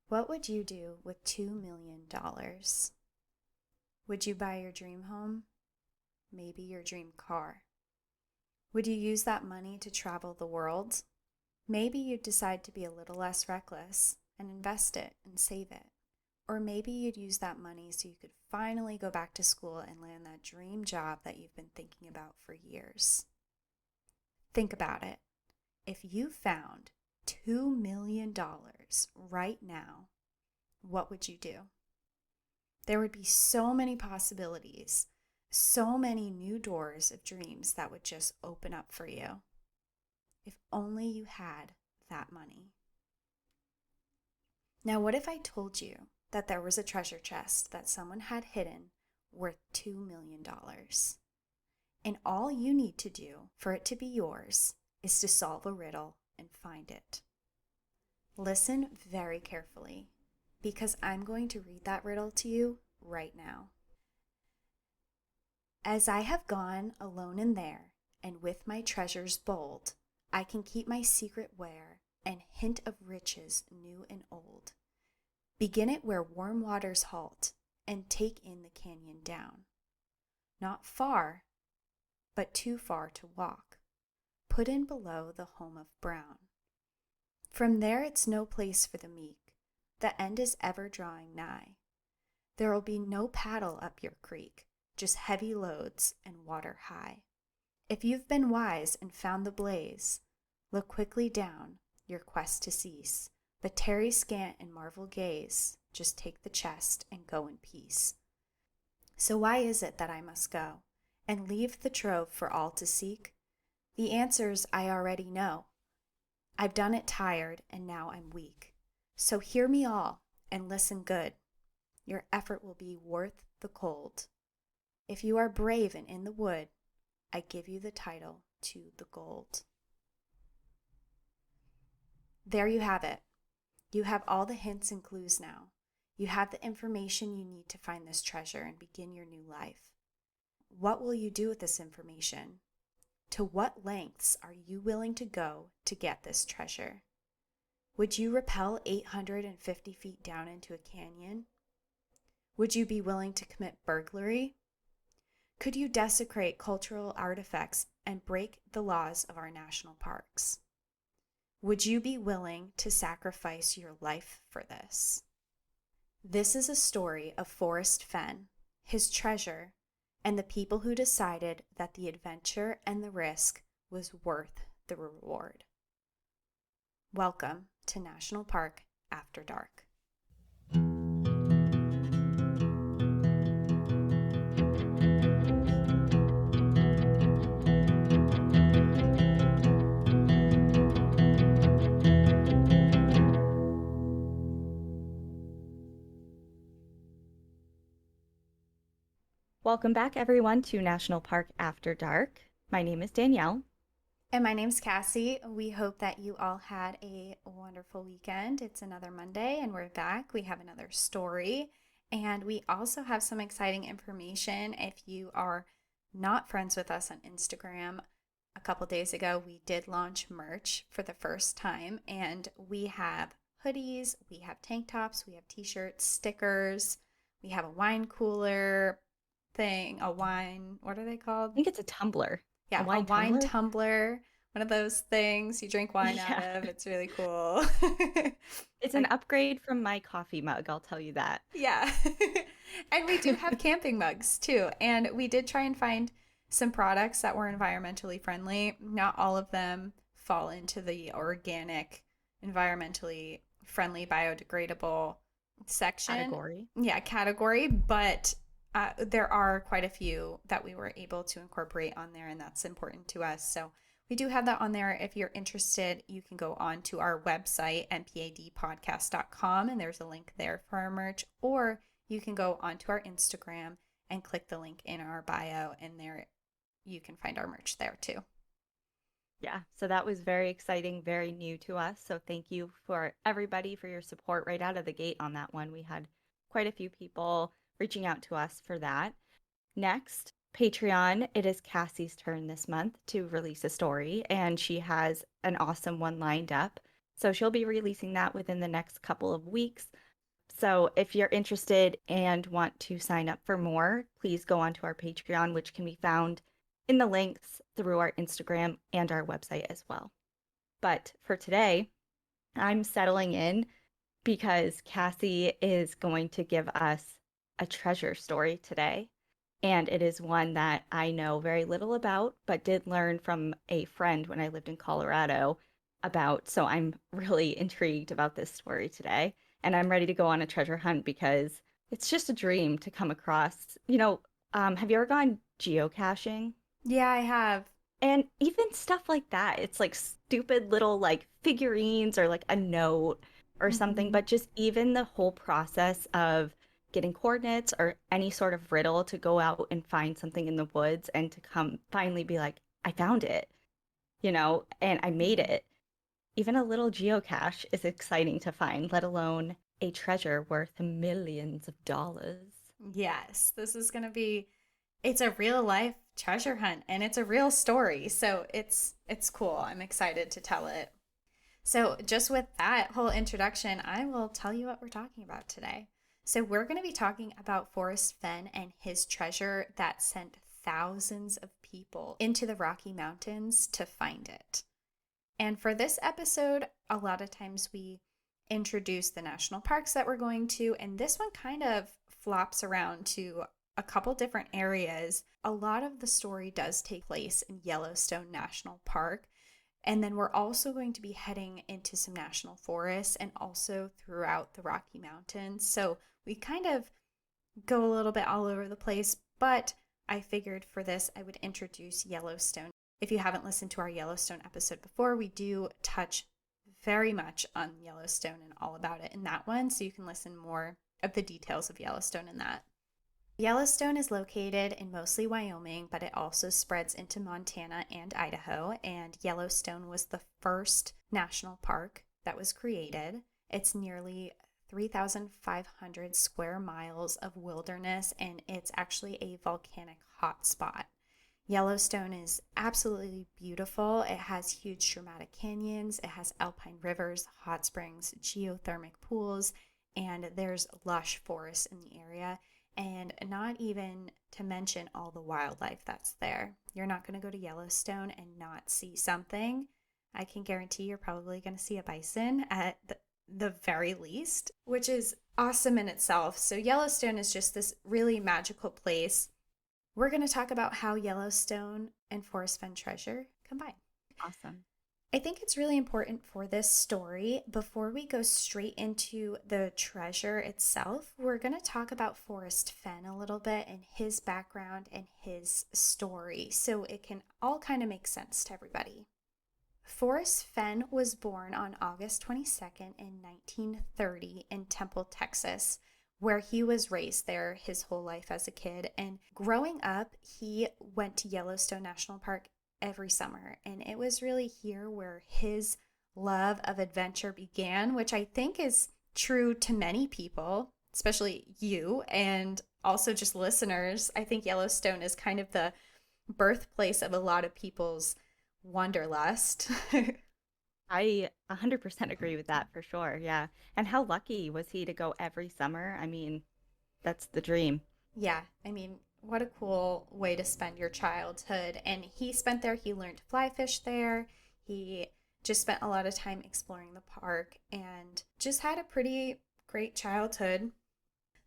What would you do with $2 million? Would you buy your dream home? Maybe your dream car? Would you use that money to travel the world? Maybe you'd decide to be a little less reckless and invest it and save it. Or maybe you'd use that money so you could finally go back to school and land that dream job that you've been thinking about for years. Think about it. If you found $2 million right now, what would you do? There would be so many possibilities, so many new doors of dreams that would just open up for you. If only you had that money. Now, what if I told you that there was a treasure chest that someone had hidden worth $2 million? And all you need to do for it to be yours is to solve a riddle and find it. Listen very carefully, because I'm going to read that riddle to you right now. As I have gone alone in there, and with my treasures bold, I can keep my secret where, and hint of riches new and old. Begin it where warm waters halt, and take in the canyon down. Not far, but too far to walk. Put in below the home of brown. From there it's no place for the meek. The end is ever drawing nigh. There'll be no paddle up your creek, just heavy loads and water high. If you've been wise and found the blaze, look quickly down, your quest to cease. But tarry scant and marvel gaze, just take the chest and go in peace. So why is it that I must go, and leave the trove for all to seek? The answers I already know. I've done it tired, and now I'm weak. So hear me all, and listen good. Your effort will be worth the cold. If you are brave and in the wood, I give you the title to the gold. There you have it. You have all the hints and clues now. You have the information you need to find this treasure and begin your new life. What will you do with this information? To what lengths are you willing to go to get this treasure? Would you rappel 850 feet down into a canyon? Would you be willing to commit burglary? Could you desecrate cultural artifacts and break the laws of our national parks? Would you be willing to sacrifice your life for this? This is a story of Forrest Fenn, his treasure, and the people who decided that the adventure and the risk was worth the reward. Welcome to National Park After Dark. Welcome back, everyone, to National Park After Dark. My name is Danielle. And my name's Cassie. We hope that you all had a wonderful weekend. It's another Monday, and we're back. We have another story, and we also have some exciting information. If you are not friends with us on Instagram, a couple days ago, we did launch merch for the first time, and we have hoodies, we have tank tops, we have t-shirts, stickers, we have a wine cooler thing, what are they called? I think it's a tumbler. Yeah, a wine tumbler, one of those things you drink wine out of. It's really cool. It's an upgrade from my coffee mug, I'll tell you that. Yeah. And we do have camping mugs too. And we did try and find some products that were environmentally friendly. Not all of them fall into the organic, environmentally friendly, biodegradable section. Category, but there are quite a few that we were able to incorporate on there, and that's important to us. So we do have that on there. If you're interested, you can go on to our website, npadpodcast.com, and there's a link there for our merch, or you can go onto our Instagram and click the link in our bio, and there you can find our merch there too. Yeah, so that was very exciting, very new to us. So thank you for everybody for your support right out of the gate on that one. We had quite a few people reaching out to us for that. Next, Patreon. It is Cassie's turn this month to release a story, and she has an awesome one lined up. So she'll be releasing that within the next couple of weeks. So if you're interested and want to sign up for more, please go onto our Patreon, which can be found in the links through our Instagram and our website as well. But for today, I'm settling in because Cassie is going to give us a treasure story today. And it is one that I know very little about, but did learn from a friend when I lived in Colorado about. So I'm really intrigued about this story today. And I'm ready to go on a treasure hunt because it's just a dream to come across. Have you ever gone geocaching? Yeah, I have. And even stuff like that, it's like stupid little like figurines or like a note or something, Hmm. but just even the whole process of getting coordinates or any sort of riddle to go out and find something in the woods and to come finally be like, I found it, and I made Yeah. it. Even a little geocache is exciting to find, let alone a treasure worth millions of dollars. Yes, this is going to be it's a real life treasure hunt and it's a real story. So it's cool. I'm excited to tell it. So, just with that whole introduction, I will tell you what we're talking about today. So, we're going to be talking about Forrest Fenn and his treasure that sent thousands of people into the Rocky Mountains to find it. And for this episode, a lot of times we introduce the national parks that we're going to, and this one kind of flops around to a couple different areas. A lot of the story does take place in Yellowstone National Park. And then we're also going to be heading into some national forests and also throughout the Rocky Mountains. So we kind of go a little bit all over the place, but I figured for this I would introduce Yellowstone. If you haven't listened to our Yellowstone episode before, we do touch very much on Yellowstone and all about it in that one, so you can listen more of the details of Yellowstone in that. Yellowstone is located in mostly Wyoming, but it also spreads into Montana and Idaho. And Yellowstone was the first national park that was created. It's nearly 3,500 square miles of wilderness, and it's actually a volcanic hotspot. Yellowstone is absolutely beautiful. It has huge dramatic canyons, it has alpine rivers, hot springs, geothermal pools, and there's lush forests in the area. And not even to mention all the wildlife that's there. You're not going to go to Yellowstone and not see something. I can guarantee you're probably going to see a bison at the very least, which is awesome in itself. So, Yellowstone is just this really magical place. We're going to talk about how Yellowstone and Forrest Fenn Treasure combine. Awesome. I think it's really important for this story, before we go straight into the treasure itself, we're going to talk about Forrest Fenn a little bit and his background and his story so it can all kind of make sense to everybody. Forrest Fenn was born on August 22nd in 1930 in Temple, Texas, where he was raised there his whole life as a kid. And growing up, he went to Yellowstone National Park every summer. And it was really here where his love of adventure began, which I think is true to many people, especially you and also just listeners. I think Yellowstone is kind of the birthplace of a lot of people's wanderlust. I 100% agree with that for sure. Yeah. And how lucky was he to go every summer? I mean, that's the dream. Yeah, I mean, what a cool way to spend your childhood. And he spent there, he learned to fly fish there. He just spent a lot of time exploring the park and just had a pretty great childhood.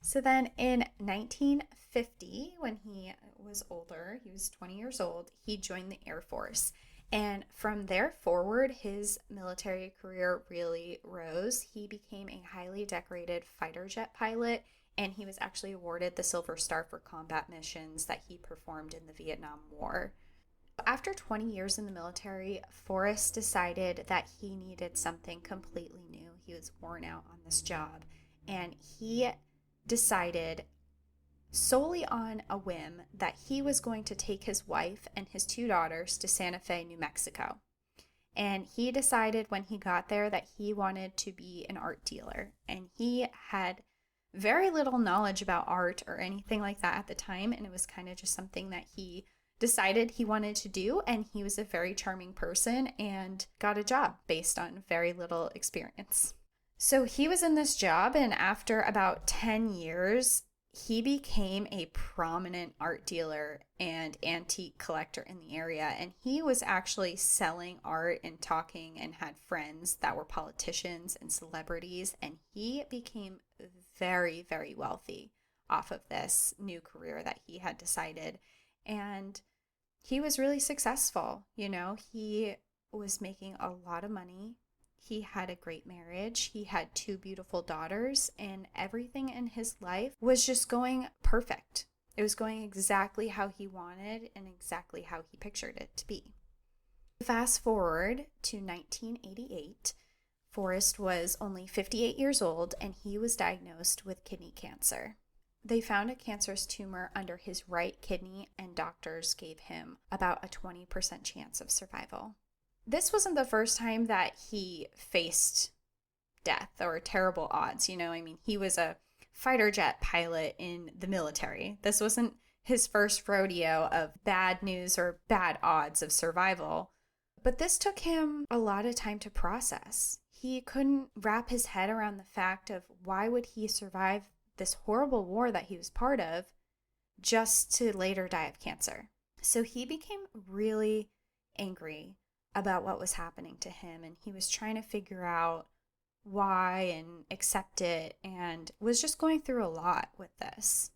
So then in 1950, when he was older, he was 20 years old, he joined the Air Force. And from there forward, his military career really rose. He became a highly decorated fighter jet pilot, and he was actually awarded the Silver Star for combat missions that he performed in the Vietnam War. After 20 years in the military, Forrest decided that he needed something completely new. He was worn out on this job, and he decided solely on a whim that he was going to take his wife and his two daughters to Santa Fe, New Mexico. And he decided when he got there that he wanted to be an art dealer. And he had very little knowledge about art or anything like that at the time. And it was kind of just something that he decided he wanted to do. And he was a very charming person and got a job based on very little experience. So he was in this job, and after about 10 years, he became a prominent art dealer and antique collector in the area. And he was actually selling art and talking and had friends that were politicians and celebrities. And he became very, very wealthy off of this new career that he had decided. And he was really successful. He was making a lot of money. He had a great marriage. He had two beautiful daughters, and everything in his life was just going perfect. It was going exactly how he wanted and exactly how he pictured it to be. Fast forward to 1988, Forrest was only 58 years old, and he was diagnosed with kidney cancer. They found a cancerous tumor under his right kidney, and doctors gave him about a 20% chance of survival. This wasn't the first time that he faced death or terrible odds. He was a fighter jet pilot in the military. This wasn't his first rodeo of bad news or bad odds of survival. But this took him a lot of time to process. He couldn't wrap his head around the fact of why would he survive this horrible war that he was part of just to later die of cancer. So he became really angry about what was happening to him, and he was trying to figure out why and accept it, and was just going through a lot with this.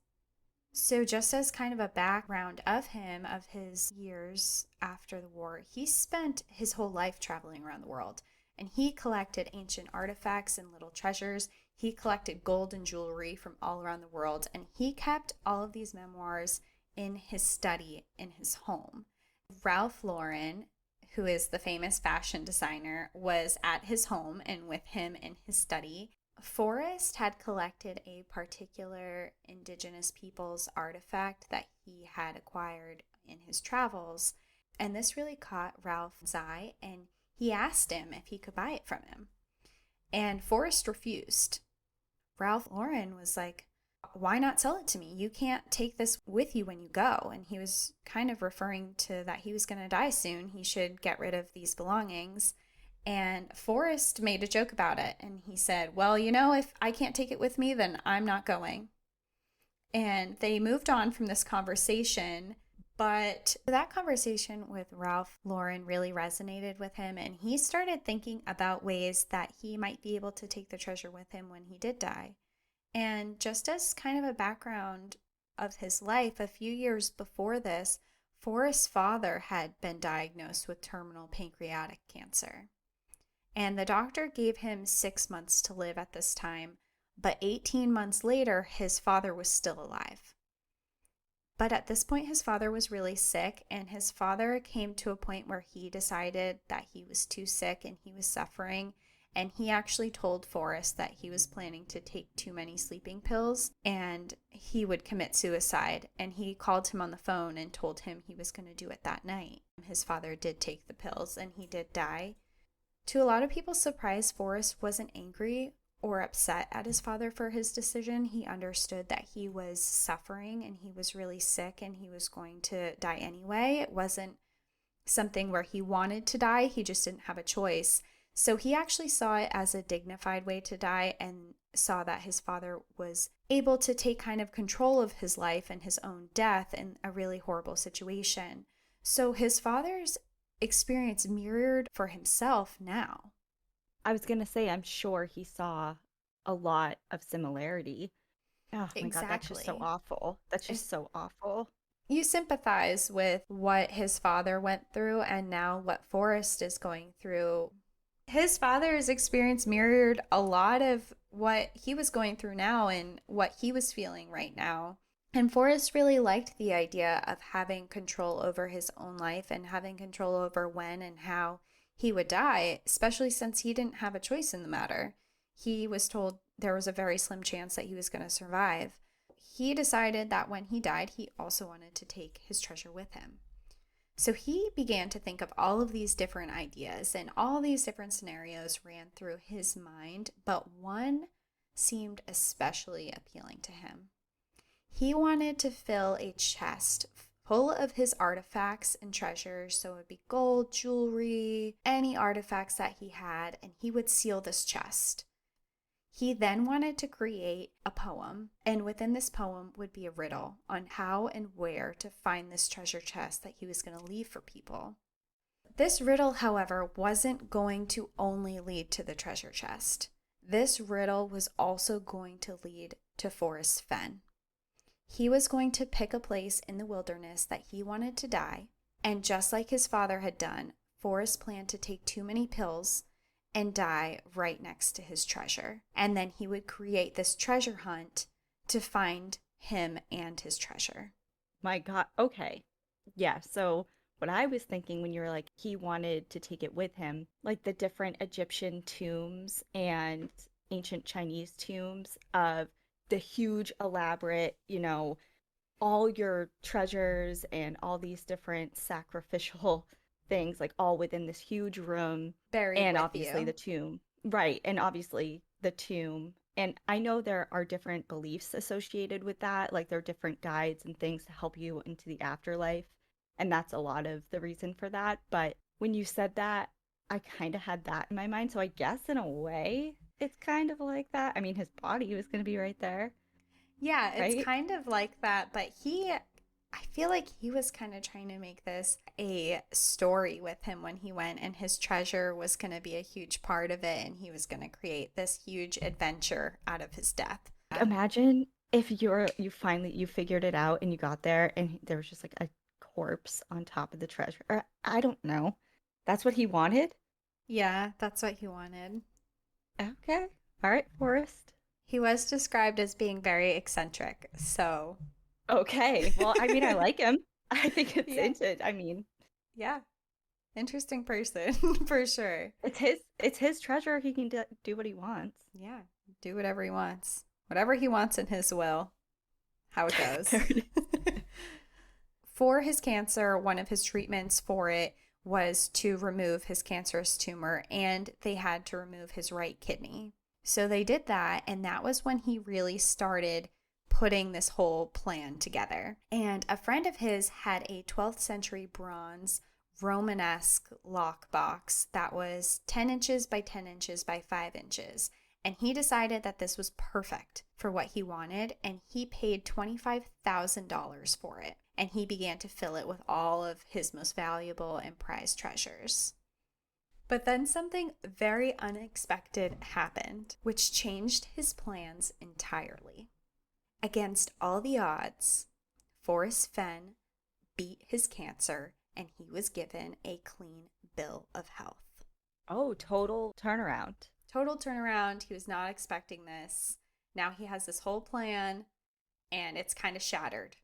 So just as kind of a background of him, of his years after the war, he spent his whole life traveling around the world, and he collected ancient artifacts and little treasures. He collected gold and jewelry from all around the world, and he kept all of these memoirs in his study in his home. Ralph Lauren, who is the famous fashion designer, was at his home and with him in his study. Forrest had collected a particular indigenous people's artifact that he had acquired in his travels, and this really caught Ralph's eye, and he asked him if he could buy it from him. And Forrest refused. Ralph Lauren was like, why not sell it to me? You can't take this with you when you go. And he was kind of referring to that he was going to die soon. He should get rid of these belongings. And Forrest made a joke about it. And he said, well, if I can't take it with me, then I'm not going. And they moved on from this conversation. But that conversation with Ralph Lauren really resonated with him. And he started thinking about ways that he might be able to take the treasure with him when he did die. And just as kind of a background of his life, a few years before this, Forrest's father had been diagnosed with terminal pancreatic cancer. And the doctor gave him 6 months to live at this time, but 18 months later, his father was still alive. But at this point, his father was really sick, and his father came to a point where he decided that he was too sick and he was suffering. And he actually told Forrest that he was planning to take too many sleeping pills and he would commit suicide. And he called him on the phone and told him he was going to do it that night. His father did take the pills and he did die. To a lot of people's surprise, Forrest wasn't angry or upset at his father for his decision. He understood that he was suffering and he was really sick and he was going to die anyway. It wasn't something where he wanted to die, he just didn't have a choice. So he actually saw it as a dignified way to die and saw that his father was able to take kind of control of his life and his own death in a really horrible situation. So his father's experience mirrored for himself now. I was going to say, I'm sure he saw a lot of similarity. Oh my God, that's just so Exactly. awful. That's just so awful. You sympathize with what his father went through and now what Forrest is going through. His father's experience mirrored a lot of what he was going through now and what he was feeling right now. And Forrest really liked the idea of having control over his own life and having control over when and how he would die, especially since he didn't have a choice in the matter. He was told there was a very slim chance that he was going to survive. He decided that when he died, he also wanted to take his treasure with him. So he began to think of all of these different ideas, and all these different scenarios ran through his mind, but one seemed especially appealing to him. He wanted to fill a chest full of his artifacts and treasures. So it would be gold, jewelry, any artifacts that he had, and he would seal this chest. He then wanted to create a poem, and within this poem would be a riddle on how and where to find this treasure chest that he was going to leave for people. This riddle, however, wasn't going to only lead to the treasure chest. This riddle was also going to lead to Forrest Fenn. He was going to pick a place in the wilderness that he wanted to die, and just like his father had done, Forrest planned to take too many pills and die right next to his treasure. And then he would create this treasure hunt to find him and his treasure. My God. Okay. Yeah. So what I was thinking when you were like, he wanted to take it with him, like the different Egyptian tombs and ancient Chinese tombs of the huge, elaborate, all your treasures and all these different sacrificial things, like all within this huge room. Buried And with obviously you. the tomb. Right. And obviously the tomb. And I know there are different beliefs associated with that. Like there are different guides and things to help you into the afterlife. And that's a lot of the reason for that. But when you said that, I kind of had that in my mind. So I guess in a way, it's kind of like that. I mean, his body was going to be right there, Yeah, it's right? kind of like that, but I feel like he was kind of trying to make this a story with him when he went, and his treasure was going to be a huge part of it, and he was going to create this huge adventure out of his death. Imagine if you finally you figured it out and you got there and there was just like a corpse on top of the treasure. Or I don't know. That's what he wanted? Yeah, that's what he wanted. Okay. All right, Forrest. He was described as being very eccentric, so Okay. Well, I mean, I like him. I think it's yeah, into I mean, yeah, interesting person for sure. it's his treasure. He can do what he wants. Yeah, do whatever he wants in his will, how it goes. There it is. For his cancer, one of his treatments for it was to remove his cancerous tumor, and they had to remove his right kidney. So they did that, and that was when he really started putting this whole plan together. And a friend of his had a 12th century bronze Romanesque lockbox that was 10 inches by 10 inches by 5 inches. And he decided that this was perfect for what he wanted, and he paid $25,000 for it. And he began to fill it with all of his most valuable and prized treasures. But then something very unexpected happened, which changed his plans entirely. Against all the odds, Forrest Fenn beat his cancer, and he was given a clean bill of health. Oh, total turnaround. Total turnaround. He was not expecting this. Now he has this whole plan, and it's kind of shattered.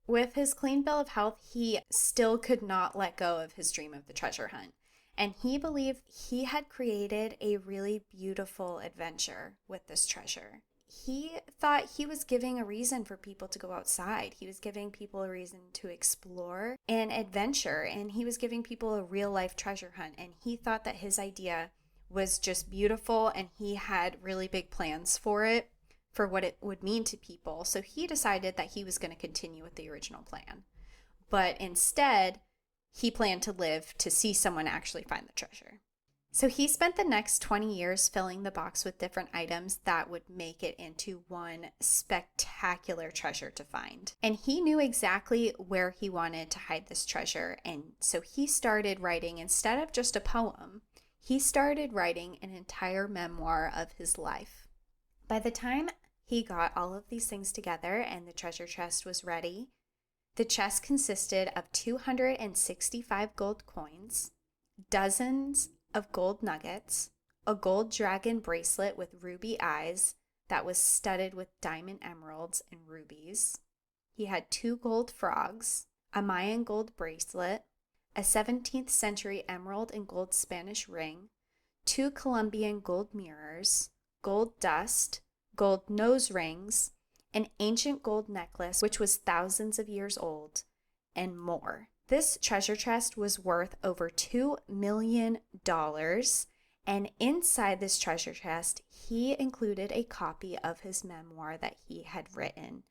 With his clean bill of health, he still could not let go of his dream of the treasure hunt. And he believed he had created a really beautiful adventure with this treasure. He thought he was giving a reason for people to go outside. He was giving people a reason to explore and adventure, and he was giving people a real life treasure hunt. And he thought that his idea was just beautiful, and he had really big plans for it, for what it would mean to people. So he decided that he was going to continue with the original plan. But instead, he planned to live to see someone actually find the treasure. So he spent the next 20 years filling the box with different items that would make it into one spectacular treasure to find. And he knew exactly where he wanted to hide this treasure. And so he started writing, instead of just a poem, he started writing an entire memoir of his life. By the time he got all of these things together and the treasure chest was ready, the chest consisted of 265 gold coins, dozens of gold nuggets, a gold dragon bracelet with ruby eyes that was studded with diamond emeralds and rubies. He had 2 gold frogs, a Mayan gold bracelet, a 17th century emerald and gold Spanish ring, 2 Colombian gold mirrors, gold dust, gold nose rings, an ancient gold necklace, which was thousands of years old, and more. This treasure chest was worth over $2 million, and inside this treasure chest, he included a copy of his memoir that he had written.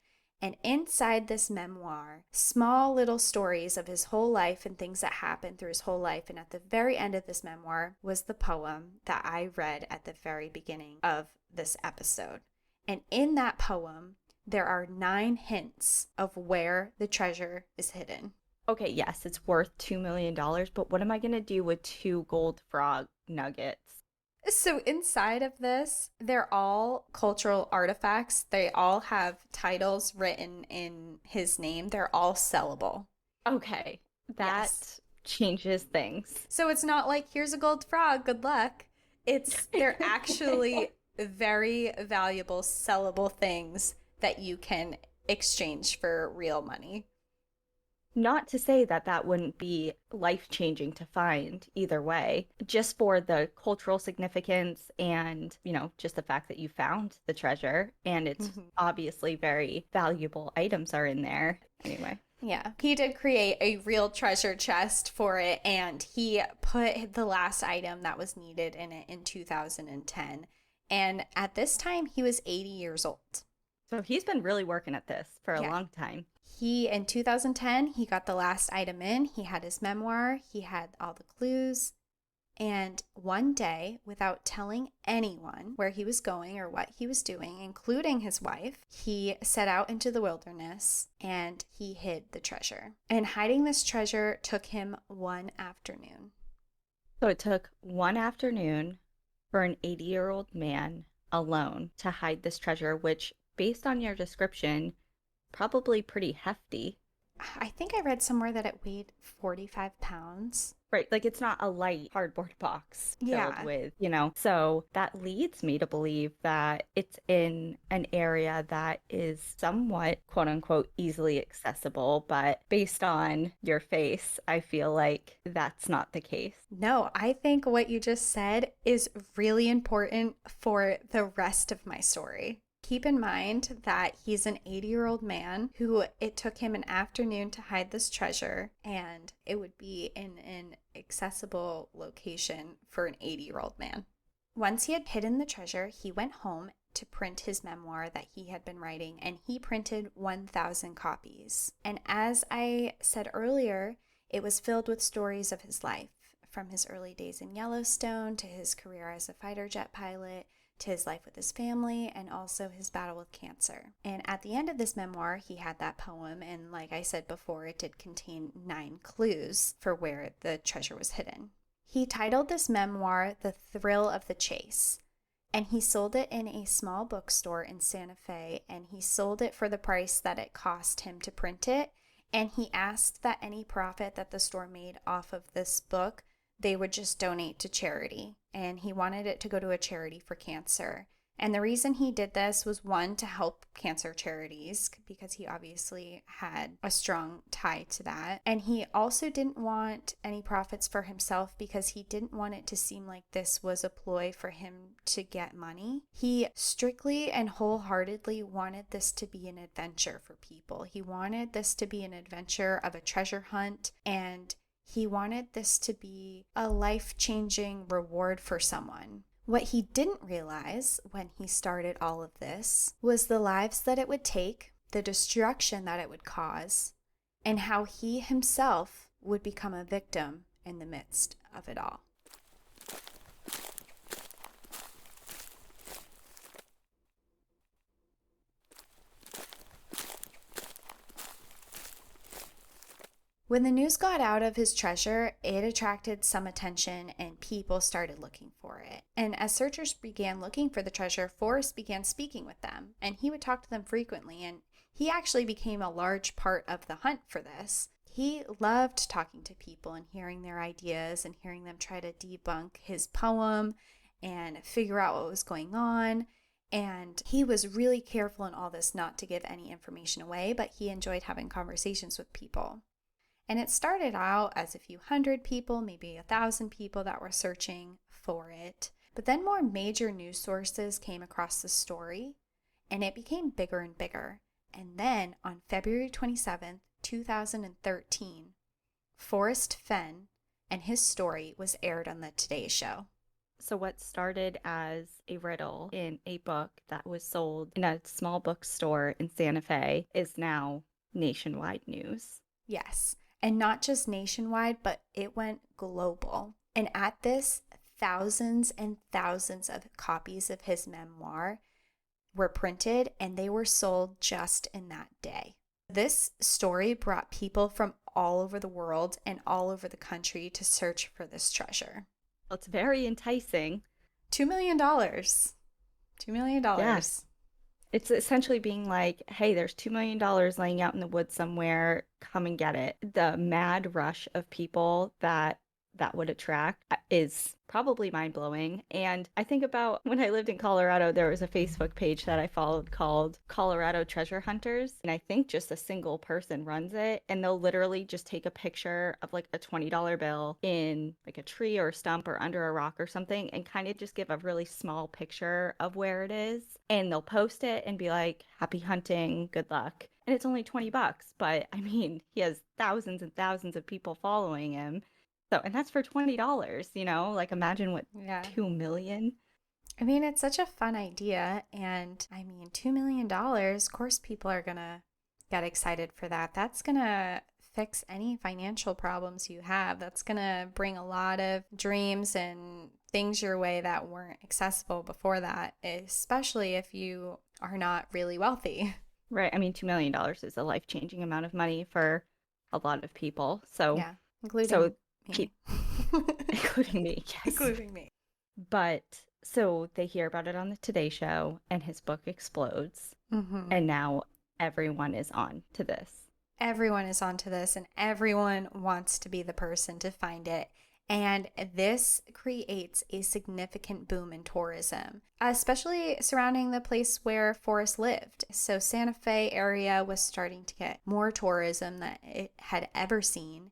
And inside this memoir, small little stories of his whole life and things that happened through his whole life. And at the very end of this memoir was the poem that I read at the very beginning of this episode. And in that poem, there are 9 hints of where the treasure is hidden. Okay, yes, it's worth $2 million, but what am I going to do with 2 gold frog nuggets? So inside of this, they're all cultural artifacts. They all have titles written in his name. They're all sellable. Okay, that Yes. changes things. So it's not like, here's a gold frog, good luck. They're actually very valuable, sellable things that you can exchange for real money. Not to say that that wouldn't be life-changing to find either way, just for the cultural significance and, just the fact that you found the treasure and it's obviously very valuable items are in there. Anyway. Yeah, he did create a real treasure chest for it, and he put the last item that was needed in it in 2010. And at this time, he was 80 years old. So he's been really working at this for a Yeah. long time. In 2010, he got the last item in. He had his memoir, he had all the clues. And one day, without telling anyone where he was going or what he was doing, including his wife, he set out into the wilderness and he hid the treasure. And hiding this treasure took him one afternoon. So it took one afternoon for an 80-year-old man alone to hide this treasure, which, based on your description, probably pretty hefty. I think I read somewhere that it weighed 45 pounds. Right, like it's not a light cardboard box filled Yeah. with, So that leads me to believe that it's in an area that is somewhat, quote unquote, easily accessible. But based on your face, I feel like that's not the case. No, I think what you just said is really important for the rest of my story. Keep in mind that he's an 80-year-old man who it took him an afternoon to hide this treasure, and it would be in an accessible location for an 80-year-old man. Once he had hidden the treasure, he went home to print his memoir that he had been writing, and he printed 1,000 copies. And as I said earlier, it was filled with stories of his life, from his early days in Yellowstone to his career as a fighter jet pilot, to his life with his family, and also his battle with cancer. And at the end of this memoir, he had that poem, and like I said before, it did contain 9 clues for where the treasure was hidden. He titled this memoir The Thrill of the Chase, and he sold it in a small bookstore in Santa Fe, and he sold it for the price that it cost him to print it, and he asked that any profit that the store made off of this book, they would just donate to charity. And he wanted it to go to a charity for cancer. And the reason he did this was, one, to help cancer charities, because he obviously had a strong tie to that. And he also didn't want any profits for himself because he didn't want it to seem like this was a ploy for him to get money. He strictly and wholeheartedly wanted this to be an adventure for people. He wanted this to be an adventure of a treasure hunt, and he wanted this to be a life-changing reward for someone. What he didn't realize when he started all of this was the lives that it would take, the destruction that it would cause, and how he himself would become a victim in the midst of it all. When the news got out of his treasure, it attracted some attention and people started looking for it. And as searchers began looking for the treasure, Forrest began speaking with them, and he would talk to them frequently, and he actually became a large part of the hunt for this. He loved talking to people and hearing their ideas and hearing them try to debunk his poem and figure out what was going on. And he was really careful in all this not to give any information away, but he enjoyed having conversations with people. And it started out as a few hundred people, maybe 1,000 people that were searching for it. But then more major news sources came across the story, and it became bigger and bigger. And then on February 27th, 2013, Forrest Fenn and his story was aired on the Today Show. So, what started as a riddle in a book that was sold in a small bookstore in Santa Fe is now nationwide news. Yes. And not just nationwide, but it went global. And at this, thousands and thousands of copies of his memoir were printed and they were sold just in that day. This story brought people from all over the world and all over the country to search for this treasure. Well, it's very enticing. $2 million. $2 million. Yeah. It's essentially being like, hey, there's $2 million laying out in the woods somewhere. Come and get it. The mad rush of people that would attract is probably mind blowing. And I think about when I lived in Colorado, there was a Facebook page that I followed called Colorado Treasure Hunters. And I think just a single person runs it. And they'll literally just take a picture of like a $20 bill in like a tree or a stump or under a rock or something and kind of just give a really small picture of where it is. And they'll post it and be like, happy hunting, good luck. And it's only $20, but I mean, he has thousands and thousands of people following him. So, and that's for $20, like imagine what Yeah. 2 million. I mean, it's such a fun idea. And I mean, $2 million, of course, people are going to get excited for that. That's going to fix any financial problems you have. That's going to bring a lot of dreams and things your way that weren't accessible before that, especially if you are not really wealthy. Right. I mean, $2 million is a life-changing amount of money for a lot of people. So, Yeah, including so me. including me, yes. Including me. But so they hear about it on the Today Show and his book explodes. Mm-hmm. And now everyone is on to this. Everyone is onto this and everyone wants to be the person to find it. And this creates a significant boom in tourism, especially surrounding the place where Forrest lived. So Santa Fe area was starting to get more tourism than it had ever seen.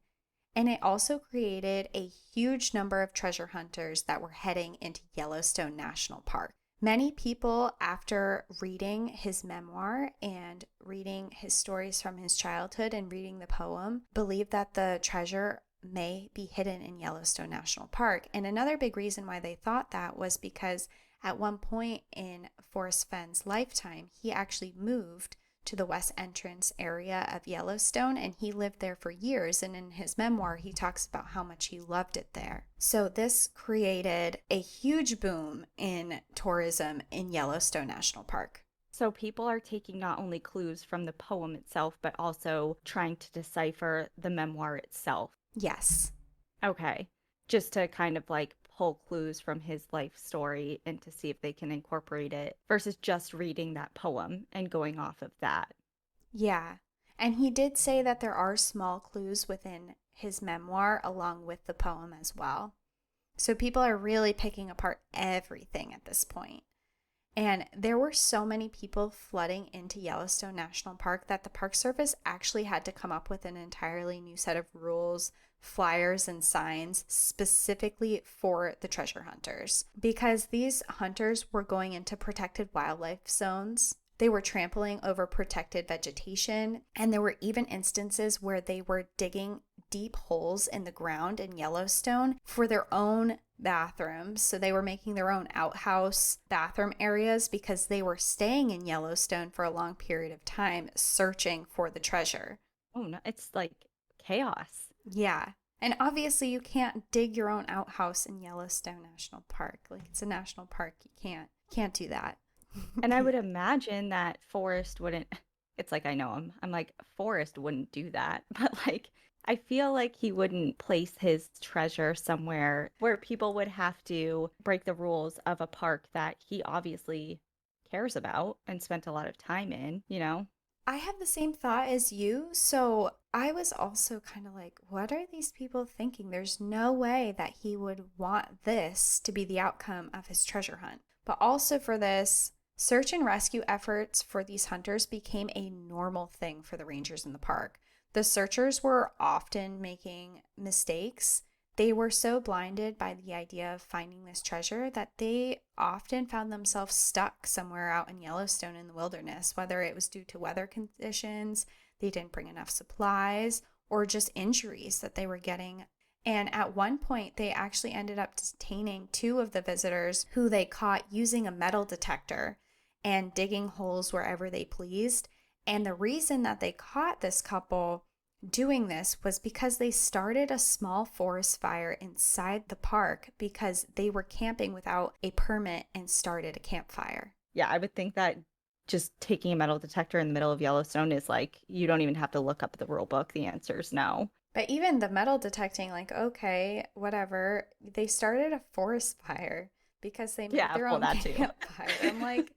And it also created a huge number of treasure hunters that were heading into Yellowstone National Park. Many people, after reading his memoir and reading his stories from his childhood and reading the poem, believe that the treasure may be hidden in Yellowstone National Park. And another big reason why they thought that was because at one point in Forrest Fenn's lifetime, he actually moved to the west entrance area of Yellowstone and he lived there for years. And in his memoir, he talks about how much he loved it there. So this created a huge boom in tourism in Yellowstone National Park. So people are taking not only clues from the poem itself, but also trying to decipher the memoir itself. Yes. Okay. Just to kind of like pull clues from his life story and to see if they can incorporate it versus just reading that poem and going off of that. Yeah. And he did say that there are small clues within his memoir along with the poem as well. So people are really picking apart everything at this point. And there were so many people flooding into Yellowstone National Park that the Park Service actually had to come up with an entirely new set of rules, flyers, and signs specifically for the treasure hunters. Because these hunters were going into protected wildlife zones. They were trampling over protected vegetation, and there were even instances where they were digging deep holes in the ground in Yellowstone for their own bathrooms. So they were making their own outhouse bathroom areas because they were staying in Yellowstone for a long period of time searching for the treasure. Oh, no, it's like chaos. Yeah. And obviously you can't dig your own outhouse in Yellowstone National Park. Like it's a national park. You can't do that. And I would imagine that Forrest wouldn't, it's like I know him. I'm like, Forrest wouldn't do that. But like, I feel like he wouldn't place his treasure somewhere where people would have to break the rules of a park that he obviously cares about and spent a lot of time in. I have the same thought as you. So I was also kind of like, what are these people thinking? There's no way that he would want this to be the outcome of his treasure hunt. But also for this, search and rescue efforts for these hunters became a normal thing for the rangers in the park. The searchers were often making mistakes. They were so blinded by the idea of finding this treasure that they often found themselves stuck somewhere out in Yellowstone in the wilderness, whether it was due to weather conditions, they didn't bring enough supplies, or just injuries that they were getting. And at one point, they actually ended up detaining two of the visitors who they caught using a metal detector and digging holes wherever they pleased. And the reason that they caught this couple doing this was because they started a small forest fire inside the park because they were camping without a permit and started a campfire. Yeah, I would think that just taking a metal detector in the middle of Yellowstone is like, you don't even have to look up the rule book. The answer is no. But even the metal detecting, like, okay, whatever, they started a forest fire because they made Yeah, their well, own that too. campfire. I'm like,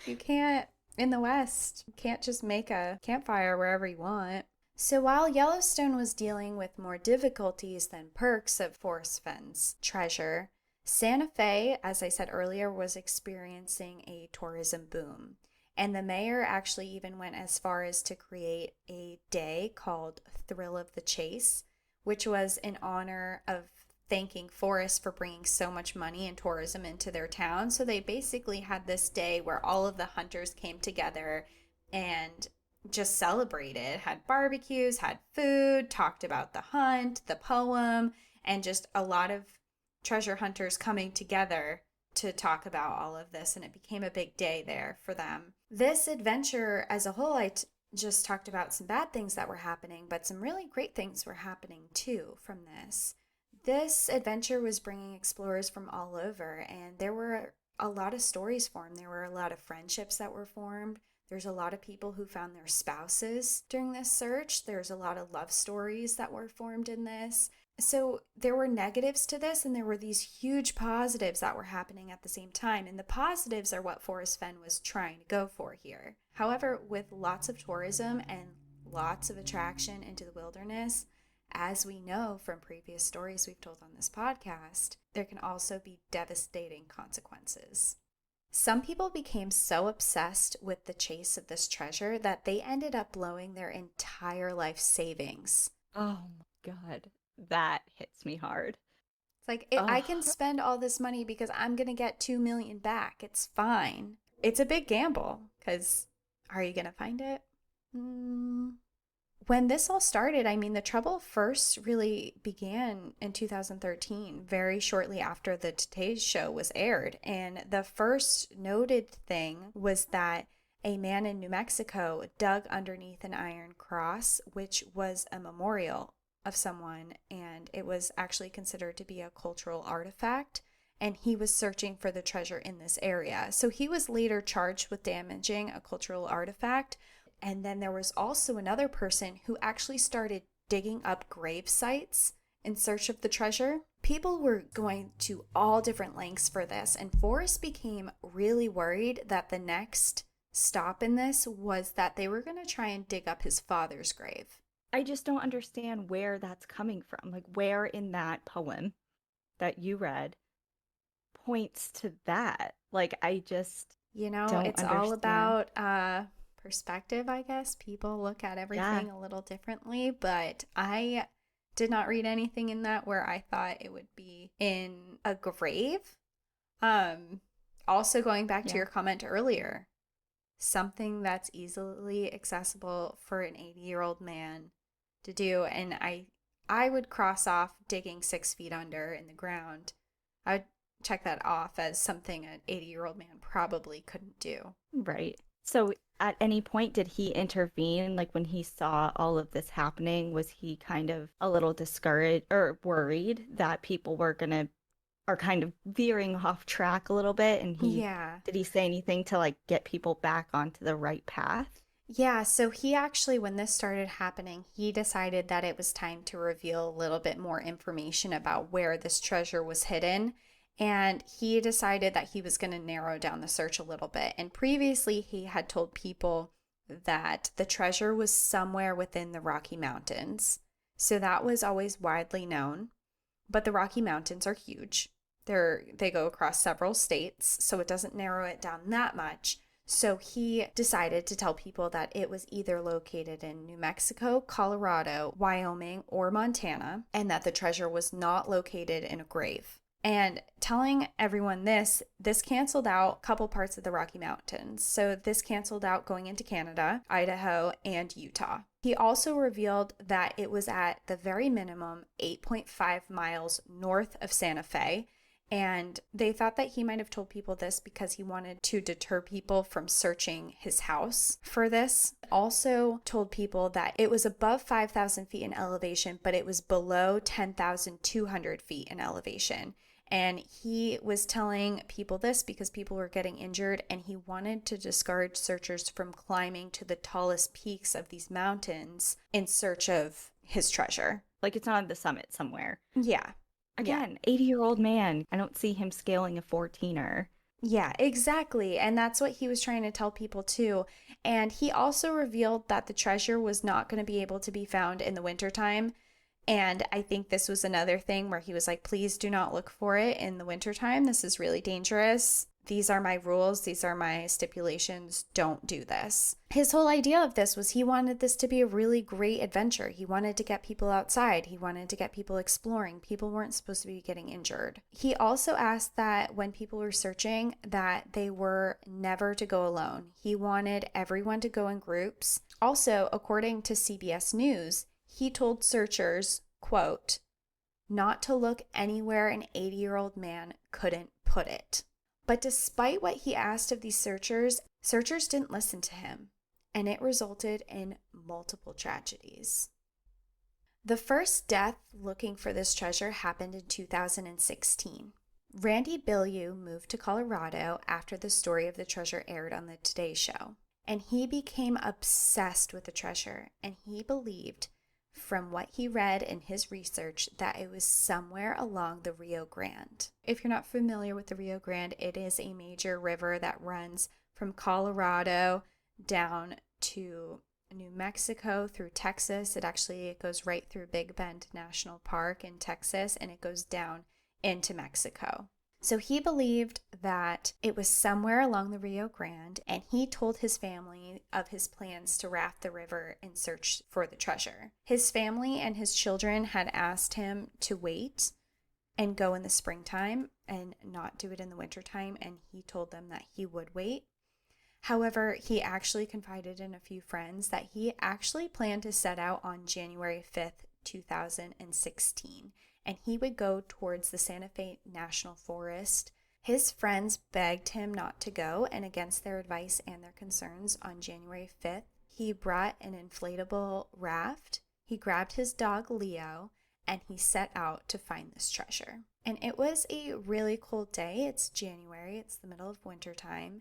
you can't, in the West, you can't just make a campfire wherever you want. So while Yellowstone was dealing with more difficulties than perks of Forrest Fenn's treasure, Santa Fe, as I said earlier, was experiencing a tourism boom. And the mayor actually even went as far as to create a day called Thrill of the Chase, which was in honor of thanking Forrest for bringing so much money and tourism into their town. So they basically had this day where all of the hunters came together and just celebrated, had barbecues, had food, talked about the hunt, the poem, and just a lot of treasure hunters coming together to talk about all of this. And it became a big day there for them. This adventure as a whole, just talked about some bad things that were happening, but some really great things were happening too from this. This adventure was bringing explorers from all over, and there were a lot of stories formed. There were a lot of friendships that were formed. There's a lot of people who found their spouses during this search. There's a lot of love stories that were formed in this. So there were negatives to this, and there were these huge positives that were happening at the same time. And the positives are what Forrest Fenn was trying to go for here. However, with lots of tourism and lots of attraction into the wilderness, as we know from previous stories we've told on this podcast, there can also be devastating consequences. Some people became so obsessed with the chase of this treasure that they ended up blowing their entire life savings. Oh my God. That hits me hard. It's like, I Oh, can spend all this money because I'm going to get 2 million back. It's fine. It's a big gamble because are you going to find it? When this all started, I mean, the trouble first really began in 2013, very shortly after the Today Show was aired. And the first noted thing was that a man in New Mexico dug underneath an iron cross, which was a memorial of someone, and it was actually considered to be a cultural artifact. And he was searching for the treasure in this area. So he was later charged with damaging a cultural artifact. And then there was also another person who actually started digging up grave sites in search of the treasure. People were going to all different lengths for this, and Forrest became really worried that the next stop in this was that they were going to try and dig up his father's grave. I just don't understand where that's coming from. Like, where in that poem that you read points to that? Like, I just don't It's all understand. about perspective, I guess. People look at Yeah. everything a little differently, but I did not read anything in that where I thought it would be in a grave. Um, Also going back to Yeah. your comment earlier, something that's easily accessible for an 80-year-old man to do, and I would cross off digging 6 feet under in the ground. I would check that off as something an 80-year-old man probably couldn't do. Right. So at any point did he intervene? Like when he saw all of this happening, was he kind of a little discouraged or worried that people were gonna are kind of veering off track a little bit? And he Yeah. did he say anything to like get people back onto the right path? Yeah, so he actually, when this started happening, he decided that it was time to reveal a little bit more information about where this treasure was hidden. And he decided that he was going to narrow down the search a little bit. And previously, he had told people that the treasure was somewhere within the Rocky Mountains. So that was always widely known. But the Rocky Mountains are huge. They go across several states, so it doesn't narrow it down that much. So he decided to tell people that it was either located in New Mexico, Colorado, Wyoming, or Montana, and that the treasure was not located in a grave. And telling everyone this canceled out a couple parts of the Rocky Mountains. So this canceled out going into Canada, Idaho, and Utah. He also revealed that it was at the very minimum 8.5 miles north of Santa Fe. And they thought that he might have told people this because he wanted to deter people from searching his house for this. Also told people that it was above 5,000 feet in elevation, but it was below 10,200 feet in elevation. And he was telling people this because people were getting injured, and he wanted to discourage searchers from climbing to the tallest peaks of these mountains in search of his treasure. Like it's not on the summit somewhere. Yeah. Again, 80-year-old man. I don't see him scaling a 14er. Yeah, exactly. And that's what he was trying to tell people too. And he also revealed that the treasure was not going to be able to be found in the wintertime. And I think this was another thing where he was like, please do not look for it in the wintertime. This is really dangerous. These are my rules. These are my stipulations. Don't do this. His whole idea of this was he wanted this to be a really great adventure. He wanted to get people outside. He wanted to get people exploring. People weren't supposed to be getting injured. He also asked that when people were searching, that they were never to go alone. He wanted everyone to go in groups. Also, according to CBS News, he told searchers, quote, not to look anywhere an 80-year-old man couldn't put it. But despite what he asked of these searchers didn't listen to him, and it resulted in multiple tragedies. The first death looking for this treasure happened in 2016. Randy Bilyeu moved to Colorado after the story of the treasure aired on the Today Show, and he became obsessed with the treasure, and he believed, from what he read in his research, that it was somewhere along the Rio Grande. If you're not familiar with the Rio Grande, it is a major river that runs from Colorado down to New Mexico through Texas. It goes right through Big Bend National Park in Texas, and it goes down into Mexico. So he believed that it was somewhere along the Rio Grande, and he told his family of his plans to raft the river in search for the treasure. His family and his children had asked him to wait and go in the springtime and not do it in the wintertime, and he told them that he would wait. However, he actually confided in a few friends that he actually planned to set out on January 5th, 2016. And he would go towards the Santa Fe National Forest. His friends begged him not to go, and against their advice and their concerns, on January 5th, he brought an inflatable raft. He grabbed his dog Leo, and he set out to find this treasure. And it was a really cold day. It's January, it's the middle of winter time.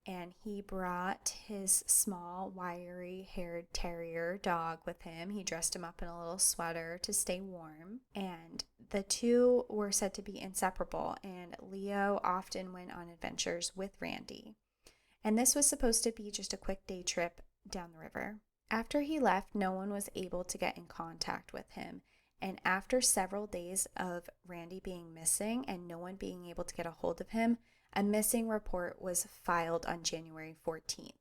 And he brought his small, wiry-haired terrier dog with him. He dressed him up in a little sweater to stay warm. And the two were said to be inseparable, and Leo often went on adventures with Randy. And this was supposed to be just a quick day trip down the river. After he left, no one was able to get in contact with him. And after several days of Randy being missing and no one being able to get a hold of him, a missing report was filed on January 14th.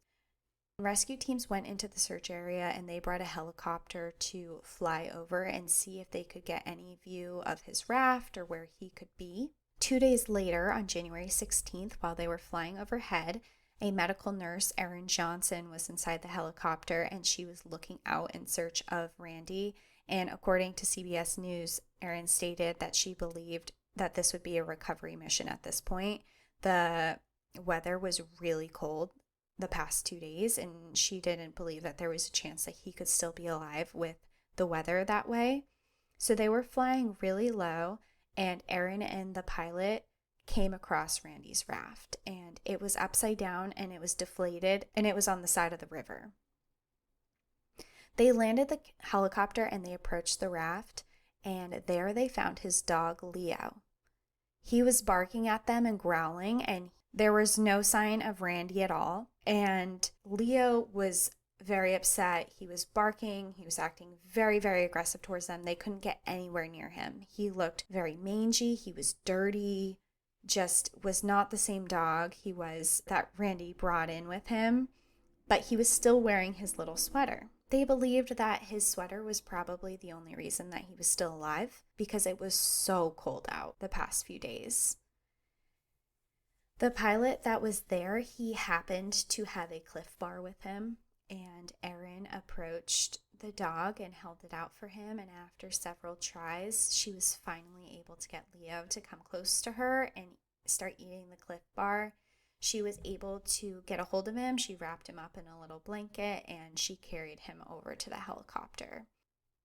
Rescue teams went into the search area, and they brought a helicopter to fly over and see if they could get any view of his raft or where he could be. 2 days later, on January 16th, while they were flying overhead, a medical nurse, Erin Johnson, was inside the helicopter, and she was looking out in search of Randy. And according to CBS News, Erin stated that she believed that this would be a recovery mission at this point. The weather was really cold the past 2 days, and she didn't believe that there was a chance that he could still be alive with the weather that way. So they were flying really low, and Erin and the pilot came across Randy's raft, and it was upside down, and it was deflated, and it was on the side of the river. They landed the helicopter, and they approached the raft, and there they found his dog Leo. He was barking at them and growling, and there was no sign of Randy at all. And Leo was very upset. He was barking. He was acting very, very aggressive towards them. They couldn't get anywhere near him. He looked very mangy. He was dirty, just was not the same dog he was that Randy brought in with him, but he was still wearing his little sweater. They believed that his sweater was probably the only reason that he was still alive, because it was so cold out the past few days. The pilot that was there, he happened to have a Cliff Bar with him, and Erin approached the dog and held it out for him. And after several tries, she was finally able to get Leo to come close to her and start eating the Cliff Bar. She was able to get a hold of him. She wrapped him up in a little blanket and she carried him over to the helicopter.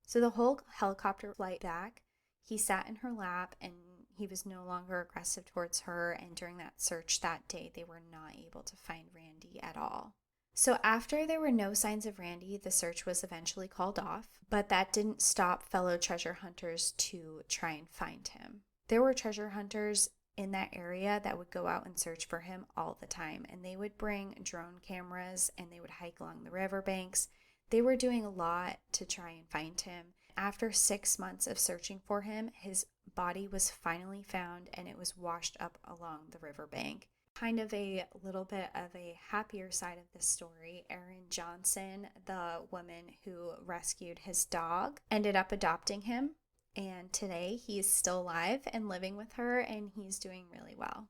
So the whole helicopter flight back, he sat in her lap and he was no longer aggressive towards her. And during that search that day, they were not able to find Randy at all. So after there were no signs of Randy, the search was eventually called off, but that didn't stop fellow treasure hunters to try and find him. There were treasure hunters in that area that would go out and search for him all the time, and they would bring drone cameras and they would hike along the riverbanks. They were doing a lot to try and find him. After 6 months of searching for him, his body was finally found and it was washed up along the riverbank. Kind of a little bit of a happier side of the story, Erin Johnson, the woman who rescued his dog, ended up adopting him. And today he is still alive and living with her and he's doing really well.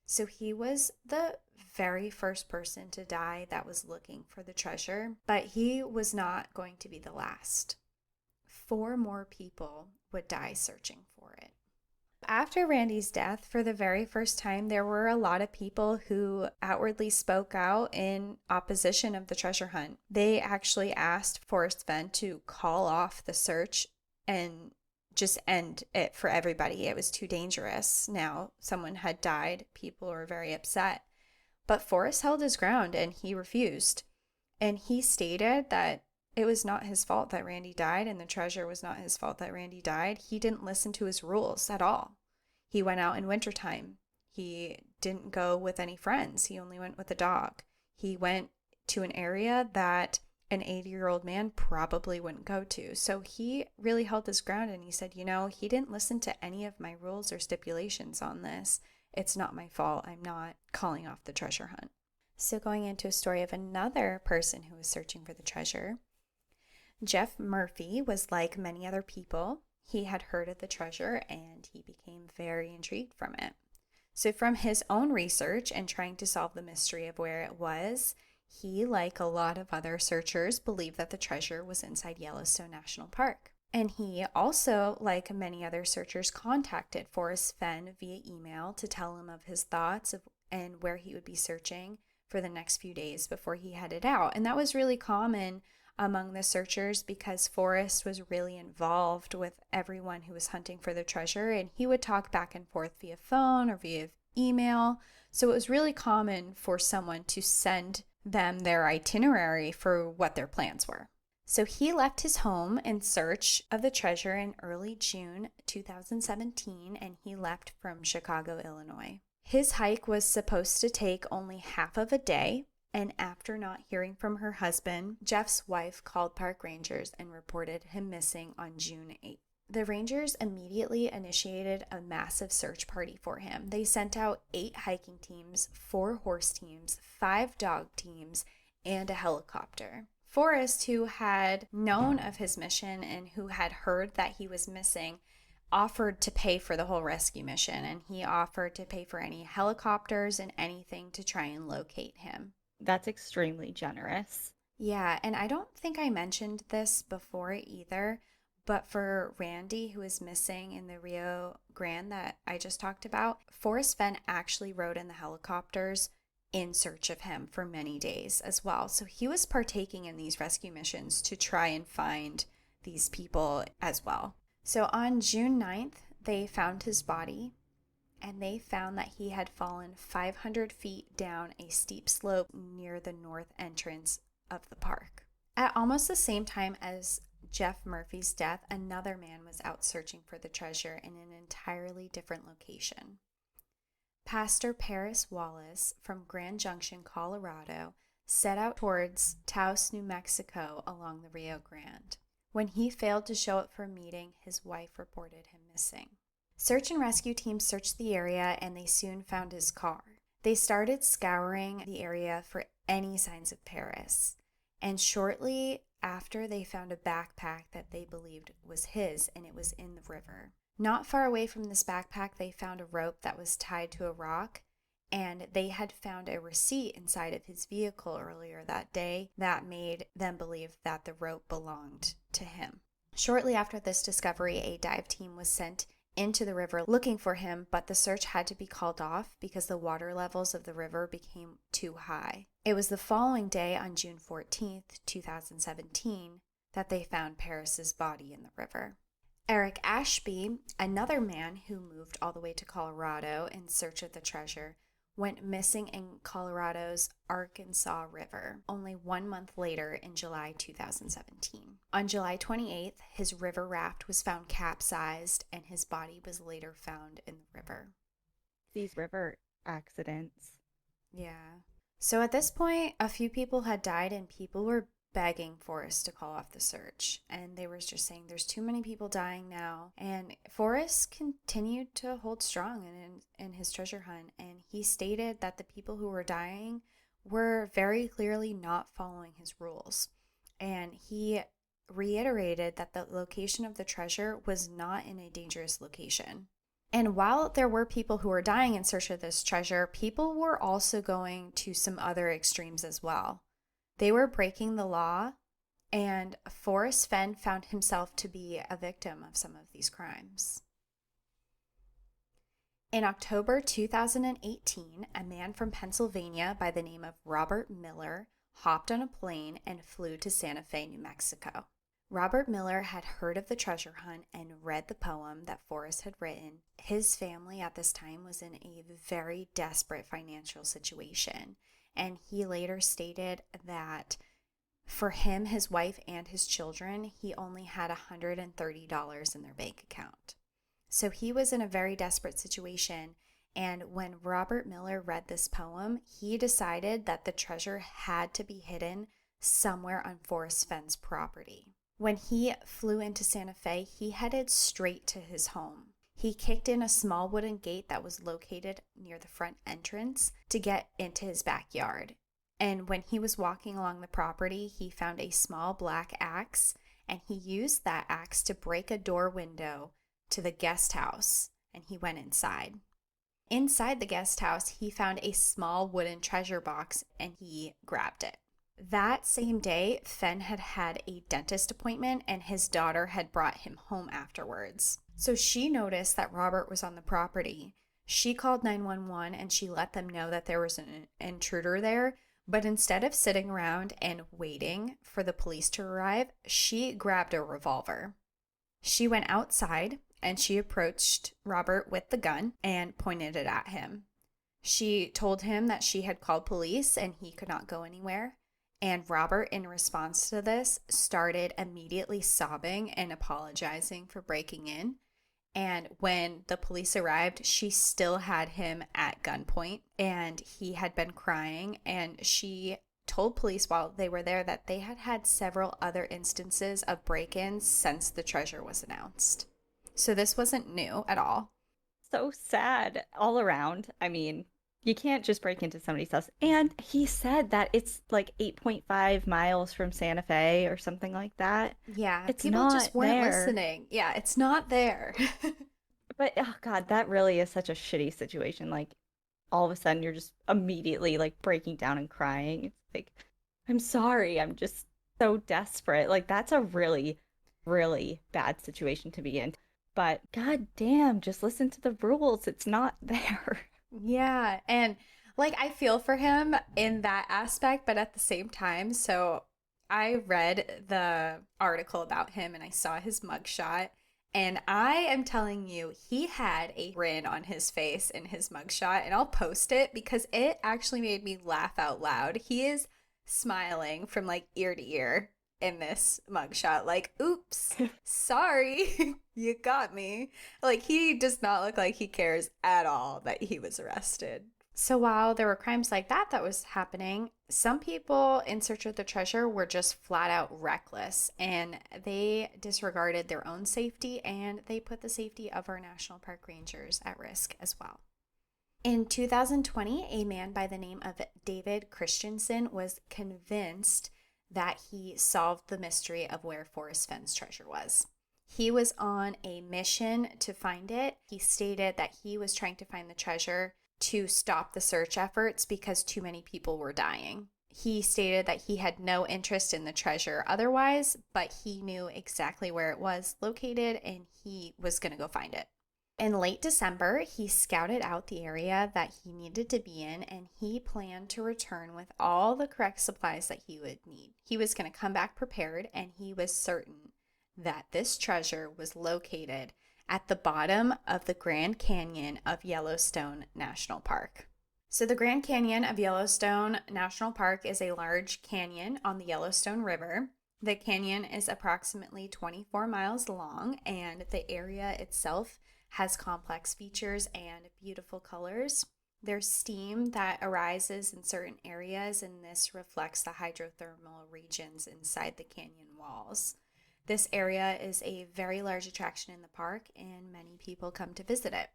So he was the very first person to die that was looking for the treasure, but he was not going to be the last. 4 more people would die searching for it. After Randy's death, for the very first time, there were a lot of people who outwardly spoke out in opposition of the treasure hunt. They actually asked Forrest Fenn to call off the search and just end it for everybody. It was too dangerous. Now, someone had died. People were very upset. But Forrest held his ground and he refused. And he stated that it was not his fault that Randy died and the treasure was not his fault that Randy died. He didn't listen to his rules at all. He went out in wintertime. He didn't go with any friends. He only went with the dog. He went to an area that an 80-year-old man probably wouldn't go to. So he really held his ground and he said, he didn't listen to any of my rules or stipulations on this. It's not my fault. I'm not calling off the treasure hunt. So going into a story of another person who was searching for the treasure, Jeff Murphy was like many other people. He had heard of the treasure and he became very intrigued from it. So from his own research and trying to solve the mystery of where it was, he, like a lot of other searchers, believed that the treasure was inside Yellowstone National Park. And he also, like many other searchers, contacted Forrest Fenn via email to tell him of his thoughts and where he would be searching for the next few days before he headed out. And that was really common among the searchers because Forrest was really involved with everyone who was hunting for the treasure, and he would talk back and forth via phone or via email. So it was really common for someone to send them their itinerary for what their plans were. So he left his home in search of the treasure in early June 2017, and he left from Chicago, Illinois. His hike was supposed to take only half of a day, and after not hearing from her husband, Jeff's wife called park rangers and reported him missing on June 8th. The rangers immediately initiated a massive search party for him. They sent out 8 hiking teams, 4 horse teams, 5 dog teams, and a helicopter. Forrest, who had known of his mission and who had heard that he was missing, offered to pay for the whole rescue mission, and he offered to pay for any helicopters and anything to try and locate him. That's extremely generous. Yeah, and I don't think I mentioned this before either, but for Randy, who is missing in the Rio Grande that I just talked about, Forrest Fenn actually rode in the helicopters in search of him for many days as well. So he was partaking in these rescue missions to try and find these people as well. So on June 9th, they found his body, and they found that he had fallen 500 feet down a steep slope near the north entrance of the park. At almost the same time as Jeff Murphy's death, another man was out searching for the treasure in an entirely different location. Pastor Paris Wallace from Grand Junction, Colorado, set out towards Taos, New Mexico along the Rio Grande. When he failed to show up for a meeting, his wife reported him missing. Search and rescue teams searched the area and they soon found his car. They started scouring the area for any signs of Paris. And shortly after, they found a backpack that they believed was his, and it was in the river. Not far away from this backpack, they found a rope that was tied to a rock, and they had found a receipt inside of his vehicle earlier that day that made them believe that the rope belonged to him. Shortly after this discovery, a dive team was sent into the river looking for him, but the search had to be called off because the water levels of the river became too high. It was the following day, on June 14th, 2017, that they found Paris's body in the river. Eric Ashby, another man who moved all the way to Colorado in search of the treasure, went missing in Colorado's Arkansas River only 1 month later in July 2017. On July 28th, his river raft was found capsized and his body was later found in the river. These river accidents. Yeah. So at this point, a few people had died and people were begging Forrest to call off the search. And they were just saying there's too many people dying now. And Forrest continued to hold strong in his treasure hunt. And he stated that the people who were dying were very clearly not following his rules. And he reiterated that the location of the treasure was not in a dangerous location. And while there were people who were dying in search of this treasure, people were also going to some other extremes as well. They were breaking the law, and Forrest Fenn found himself to be a victim of some of these crimes. In October 2018, a man from Pennsylvania by the name of Robert Miller hopped on a plane and flew to Santa Fe, New Mexico. Robert Miller had heard of the treasure hunt and read the poem that Forrest had written. His family at this time was in a very desperate financial situation, and he later stated that for him, his wife, and his children, he only had $130 in their bank account. So he was in a very desperate situation, and when Robert Miller read this poem, he decided that the treasure had to be hidden somewhere on Forrest Fenn's property. When he flew into Santa Fe, he headed straight to his home. He kicked in a small wooden gate that was located near the front entrance to get into his backyard. And when he was walking along the property, he found a small black axe, and he used that axe to break a door window to the guest house, and he went inside. Inside the guest house, he found a small wooden treasure box, and he grabbed it. That same day, Fenn had had a dentist appointment and his daughter had brought him home afterwards. So she noticed that Robert was on the property. She called 911 and she let them know that there was an intruder there. But instead of sitting around and waiting for the police to arrive, she grabbed a revolver. She went outside and she approached Robert with the gun and pointed it at him. She told him that she had called police and he could not go anywhere. And Robert, in response to this, started immediately sobbing and apologizing for breaking in. And when the police arrived, she still had him at gunpoint and he had been crying. And she told police while they were there that they had had several other instances of break-ins since the treasure was announced. So this wasn't new at all. So sad all around. I mean, you can't just break into somebody's house. And he said that it's like 8.5 miles from Santa Fe or something like that. Yeah, It's people not just weren't there. listening. Yeah, it's not there. But oh God, that really is such a shitty situation. Like all of a sudden you're just immediately like breaking down and crying. It's like, I'm sorry, I'm just so desperate. Like that's a really, really bad situation to be in. But God damn, just listen to the rules. It's not there. Yeah, and like I feel for him in that aspect, but at the same time, so I read the article about him and I saw his mugshot, and I am telling you, he had a grin on his face in his mugshot, and I'll post it because it actually made me laugh out loud. He is smiling from like ear to ear in this mugshot, like, oops, sorry, you got me. Like, he does not look like he cares at all that he was arrested. So while there were crimes like that was happening, some people in search of the treasure were just flat out reckless and they disregarded their own safety and they put the safety of our national park rangers at risk as well. In 2020, a man by the name of David Christensen was convinced that he solved the mystery of where Forrest Fenn's treasure was. He was on a mission to find it. He stated that he was trying to find the treasure to stop the search efforts because too many people were dying. He stated that he had no interest in the treasure otherwise, but he knew exactly where it was located and he was going to go find it. In late December, he scouted out the area that he needed to be in, and he planned to return with all the correct supplies that he would need. He was going to come back prepared, and he was certain that this treasure was located at the bottom of the Grand Canyon of Yellowstone National Park. So the Grand Canyon of Yellowstone National Park is a large canyon on the Yellowstone River. The canyon is approximately 24 miles long, and the area itself has complex features and beautiful colors. There's steam that arises in certain areas, and this reflects the hydrothermal regions inside the canyon walls. This area is a very large attraction in the park, and many people come to visit it.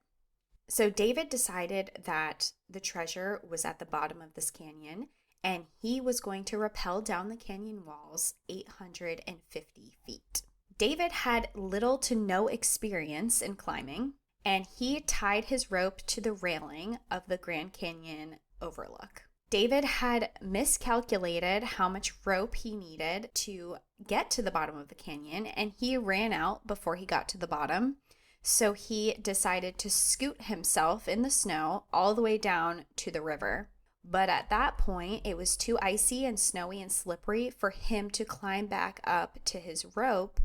So David decided that the treasure was at the bottom of this canyon, and he was going to rappel down the canyon walls 850 feet. David had little to no experience in climbing, and he tied his rope to the railing of the Grand Canyon overlook. David had miscalculated how much rope he needed to get to the bottom of the canyon, and he ran out before he got to the bottom. So he decided to scoot himself in the snow all the way down to the river. But at that point, it was too icy and snowy and slippery for him to climb back up to his rope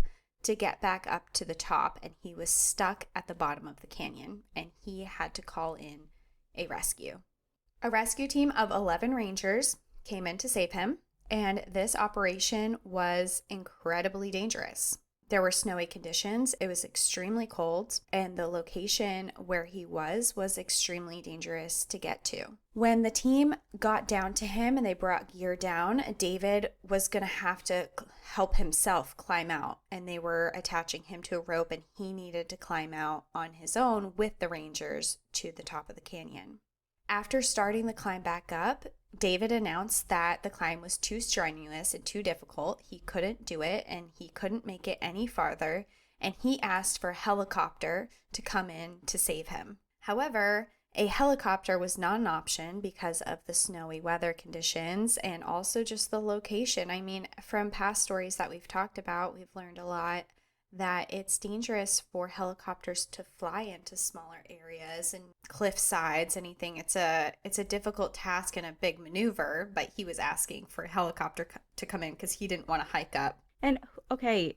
to get back up to the top, and he was stuck at the bottom of the canyon, and he had to call in a rescue. A rescue team of 11 rangers came in to save him, and this operation was incredibly dangerous. There were snowy conditions, it was extremely cold, and the location where he was extremely dangerous to get to. When the team got down to him and they brought gear down, David was going to have to help himself climb out, and they were attaching him to a rope, and he needed to climb out on his own with the rangers to the top of the canyon. After starting the climb back up, David announced that the climb was too strenuous and too difficult. He couldn't do it, and he couldn't make it any farther, and he asked for a helicopter to come in to save him. However, a helicopter was not an option because of the snowy weather conditions and also just the location. I mean, from past stories that we've talked about, we've learned a lot that it's dangerous for helicopters to fly into smaller areas and cliff sides, anything. It's a difficult task and a big maneuver, but he was asking for a helicopter to come in because he didn't want to hike up. And okay,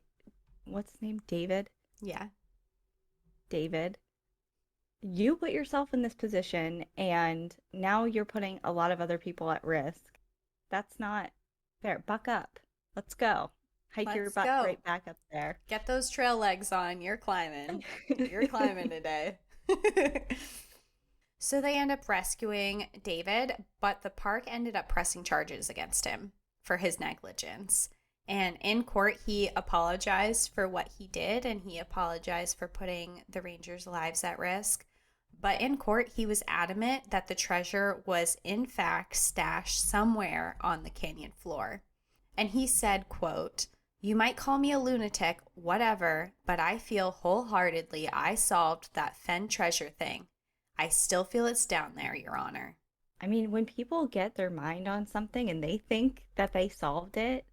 what's his name? David? Yeah. David, you put yourself in this position, and now you're putting a lot of other people at risk. That's not fair. Buck up. Let's go. Hike your butt right back up there. Get those trail legs on. You're climbing. You're climbing today. So they end up rescuing David, but the park ended up pressing charges against him for his negligence. And in court, he apologized for what he did, and he apologized for putting the rangers' lives at risk. But in court, he was adamant that the treasure was in fact stashed somewhere on the canyon floor. And he said, quote, "You might call me a lunatic, whatever, but I feel wholeheartedly I solved that Fenn treasure thing. I still feel it's down there, Your Honor." I mean, when people get their mind on something and they think that they solved it,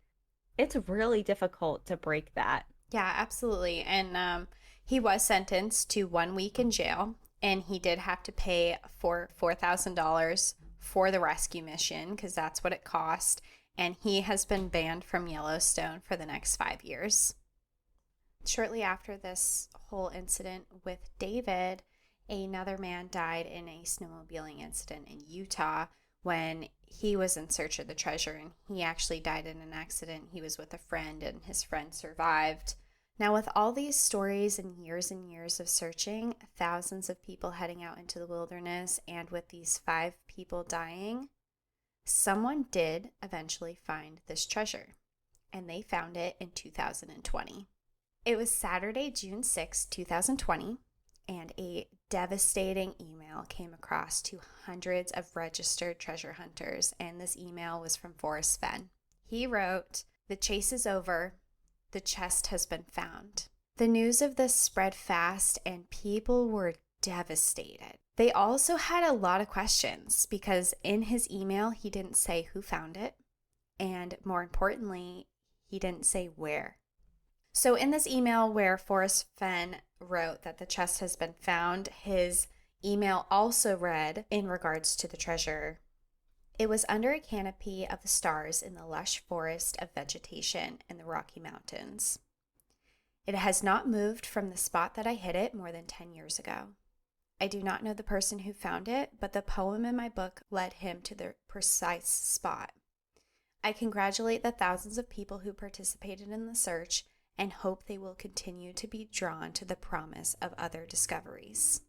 it's really difficult to break that. Yeah, absolutely. And he was sentenced to 1 week in jail, and he did have to pay for $4,000 for the rescue mission because that's what it cost. And he has been banned from Yellowstone for the next 5 years. Shortly after this whole incident with David, another man died in a snowmobiling incident in Utah when he was in search of the treasure, and he actually died in an accident. He was with a friend, and his friend survived. Now, with all these stories and years of searching, thousands of people heading out into the wilderness, and with these 5 people dying, someone did eventually find this treasure, and they found it in 2020. It was Saturday, June 6, 2020, and a devastating email came across to hundreds of registered treasure hunters, and this email was from Forrest Fenn. He wrote, "The chase is over. The chest has been found." The news of this spread fast, and people were devastated. They also had a lot of questions because in his email, he didn't say who found it. And more importantly, he didn't say where. So in this email where Forrest Fenn wrote that the chest has been found, his email also read in regards to the treasure: it was under a canopy of the stars in the lush forest of vegetation in the Rocky Mountains. It has not moved from the spot that I hid it more than 10 years ago. I do not know the person who found it, but the poem in my book led him to the precise spot. I congratulate the thousands of people who participated in the search and hope they will continue to be drawn to the promise of other discoveries.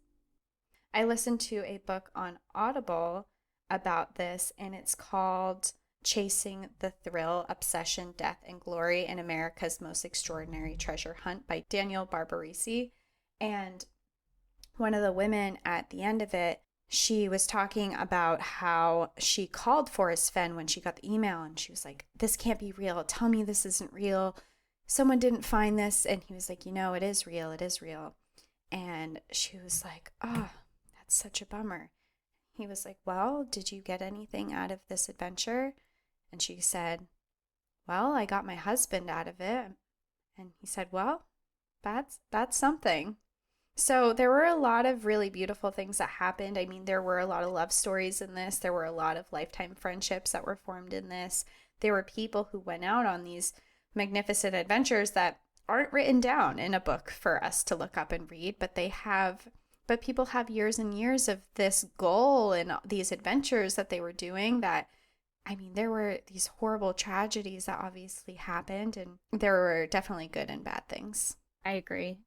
I listened to a book on Audible about this, and it's called Chasing the Thrill, Obsession, Death, and Glory in America's Most Extraordinary Treasure Hunt by Daniel Barbarisi. And one of the women at the end of it, she was talking about how she called Forrest Fenn when she got the email, and she was like, this can't be real. Tell me this isn't real. Someone didn't find this. And he was like, you know, it is real. It is real. And she was like, oh, that's such a bummer. He was like, well, did you get anything out of this adventure? And she said, well, I got my husband out of it. And he said, well, that's something. So there were a lot of really beautiful things that happened. I mean, there were a lot of love stories in this. There were a lot of lifetime friendships that were formed in this. There were people who went out on these magnificent adventures that aren't written down in a book for us to look up and read, but people have years and years of this goal and these adventures that they were doing that, I mean, there were these horrible tragedies that obviously happened, and there were definitely good and bad things. I agree.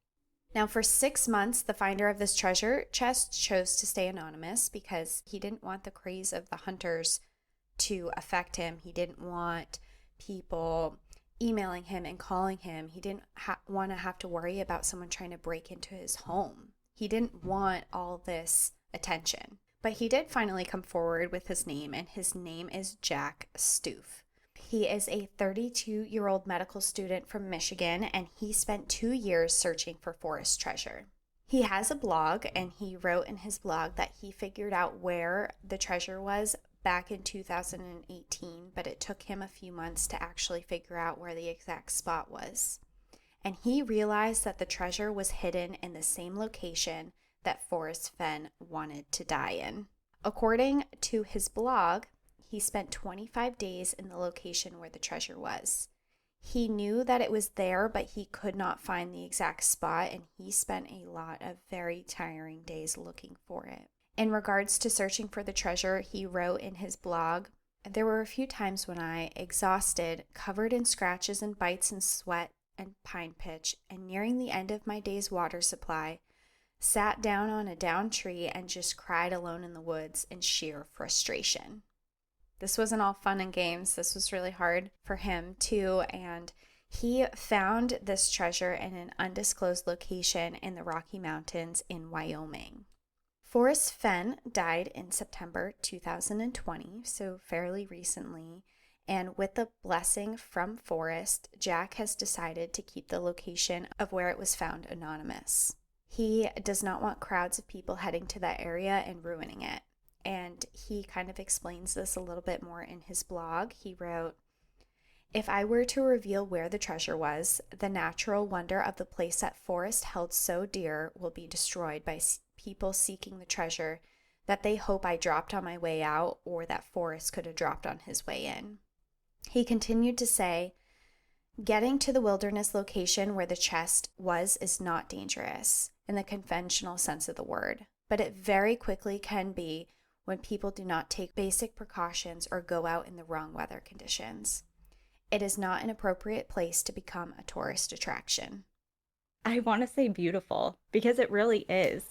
Now, for 6 months, the finder of this treasure chest chose to stay anonymous because he didn't want the craze of the hunters to affect him. He didn't want people emailing him and calling him. He didn't want to have to worry about someone trying to break into his home. He didn't want all this attention. But he did finally come forward with his name, and his name is Jack Stoof. He is a 32-year-old medical student from Michigan, and he spent 2 years searching for Forrest treasure. He has a blog, and he wrote in his blog that he figured out where the treasure was back in 2018, but it took him a few months to actually figure out where the exact spot was. And he realized that the treasure was hidden in the same location that Forrest Fenn wanted to die in. According to his blog, he spent 25 days in the location where the treasure was. He knew that it was there, but he could not find the exact spot, and he spent a lot of very tiring days looking for it. In regards to searching for the treasure, he wrote in his blog, there were a few times when I, exhausted, covered in scratches and bites and sweat and pine pitch, and nearing the end of my day's water supply, sat down on a downed tree and just cried alone in the woods in sheer frustration. This wasn't all fun and games. This was really hard for him too, and he found this treasure in an undisclosed location in the Rocky Mountains in Wyoming. Forrest Fenn died in September 2020, so fairly recently, and with the blessing from Forrest, Jack has decided to keep the location of where it was found anonymous. He does not want crowds of people heading to that area and ruining it. And he kind of explains this a little bit more in his blog. He wrote, if I were to reveal where the treasure was, the natural wonder of the place that Forrest held so dear will be destroyed by people seeking the treasure that they hope I dropped on my way out or that Forrest could have dropped on his way in. He continued to say, getting to the wilderness location where the chest was is not dangerous in the conventional sense of the word, but it very quickly can be when people do not take basic precautions or go out in the wrong weather conditions. It is not an appropriate place to become a tourist attraction. I want to say beautiful because it really is.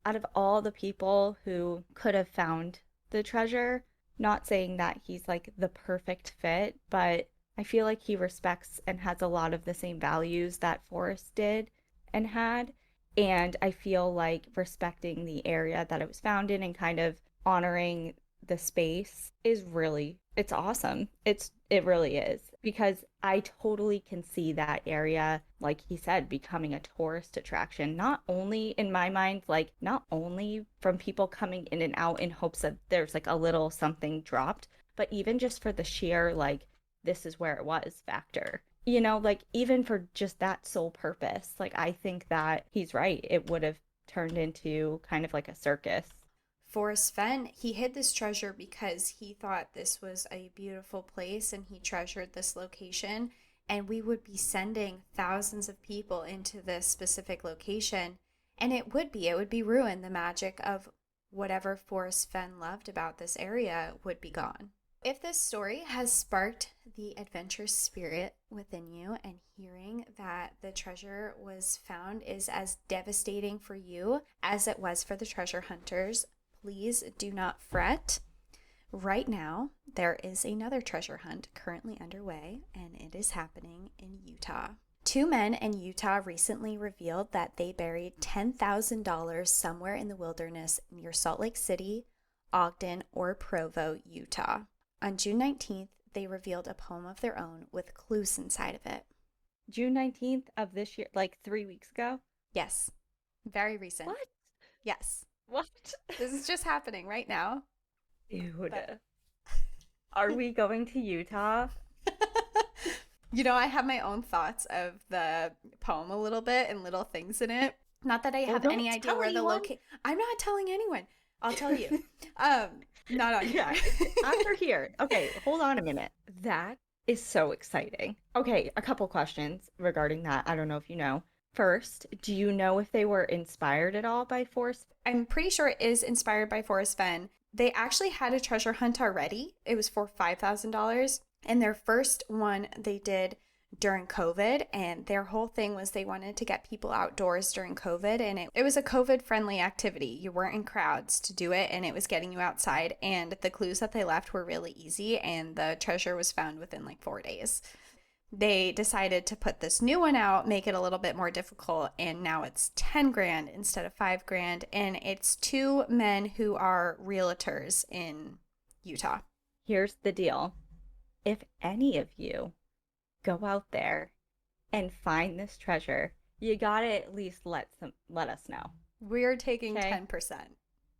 Out of all the people who could have found the treasure, not saying that he's like the perfect fit, but I feel like he respects and has a lot of the same values that Forrest did and had. And I feel like respecting the area that it was found in and kind of honoring the space is really, it's awesome. It really is, because I totally can see that area, like he said, becoming a tourist attraction, not only in my mind, like not only from people coming in and out in hopes that there's like a little something dropped, but even just for the sheer like this is where it was factor. You know, like even for just that sole purpose, like I think that he's right. It would have turned into kind of like a circus. Forrest Fenn, he hid this treasure because he thought this was a beautiful place and he treasured this location. And we would be sending thousands of people into this specific location. And it would be ruined. The magic of whatever Forrest Fenn loved about this area would be gone. If this story has sparked the adventure spirit within you, and hearing that the treasure was found is as devastating for you as it was for the treasure hunters, please do not fret. Right now, there is another treasure hunt currently underway, and it is happening in Utah. Two men in Utah recently revealed that they buried $10,000 somewhere in the wilderness near Salt Lake City, Ogden, or Provo, Utah. On June 19th, they revealed a poem of their own with clues inside of it. June 19th of this year, like 3 weeks ago? Yes, very recent. What? Yes, What? this is just happening right now. Dude. But Are we going to Utah? you know, I have my own thoughts of the poem a little bit and little things in it. Not that I Well, have don't any idea tell where the anyone. location. I'm not telling anyone. I'll tell you. Not on Yeah, here. after here. Okay, hold on a minute. That is so exciting. Okay, a couple questions regarding that. I don't know if you know. First, do you know if they were inspired at all by Forrest? I'm pretty sure it is inspired by Forrest Fenn. They actually had a treasure hunt already. It was for $5,000. And their first one they did during COVID. And their whole thing was they wanted to get people outdoors during COVID. And it was a COVID friendly activity. You weren't in crowds to do it, and it was getting you outside. And the clues that they left were really easy. And the treasure was found within like 4 days. They decided to put this new one out, make it a little bit more difficult, and now it's 10 grand instead of 5 grand. And it's two men who are realtors in Utah. Here's the deal. If any of you go out there and find this treasure, you gotta at least let us know. We're taking Okay? 10%.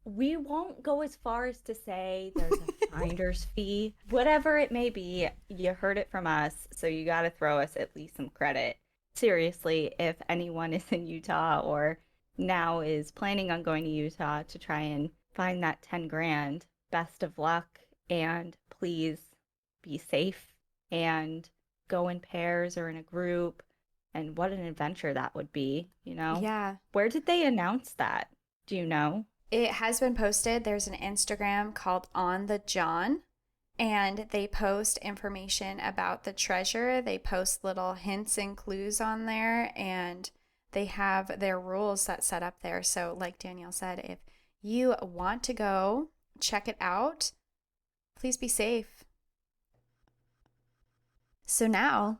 We won't go as far as to say there's a finder's fee. Whatever it may be, you heard it from us, so you got to throw us at least some credit. Seriously, if anyone is in Utah or now is planning on going to Utah to try and find that 10 grand, best of luck, and please be safe and go in pairs or in a group. And what an adventure that would be, you know? Yeah. Where did they announce that? Do you know? It has been posted. There's an Instagram called On the John, and they post information about the treasure. They post little hints and clues on there, and they have their rules that set up there. So, like Danielle said, if you want to go check it out, please be safe. So, now,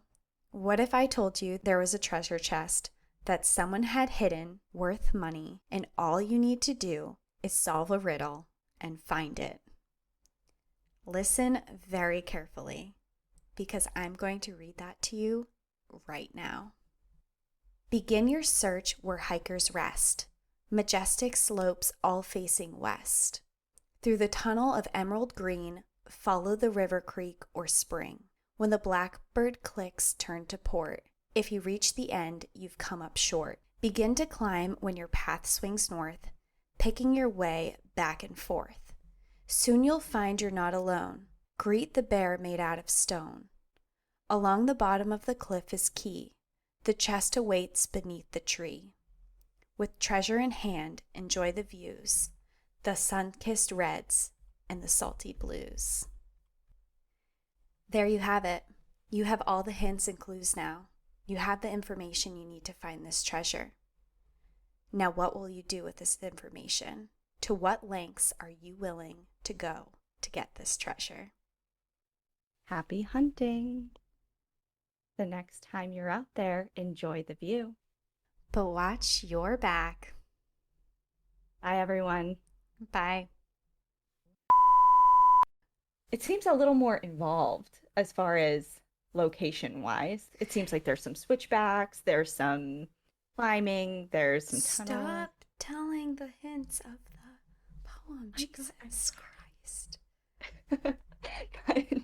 what if I told you there was a treasure chest that someone had hidden worth money, and all you need to do is solve a riddle and find it? Listen very carefully, because I'm going to read that to you right now. Begin your search where hikers rest, majestic slopes all facing west. Through the tunnel of emerald green, follow the river, creek, or spring. When the blackbird clicks, turn to port. If you reach the end, you've come up short. Begin to climb when your path swings north, picking your way back and forth. Soon you'll find you're not alone. Greet the bear made out of stone. Along the bottom of the cliff is key. The chest awaits beneath the tree. With treasure in hand, enjoy the views, the sun-kissed reds and the salty blues. There you have it. You have all the hints and clues now. You have the information you need to find this treasure. Now, what will you do with this information? To what lengths are you willing to go to get this treasure? Happy hunting. The next time you're out there, enjoy the view. But watch your back. Bye, everyone. Bye. it seems a little more involved as far as location wise. It seems like there's some switchbacks, there's some climbing, there's some tunnel. Stop telling the hints of the poem, My God, I'm Jesus Christ. sorry.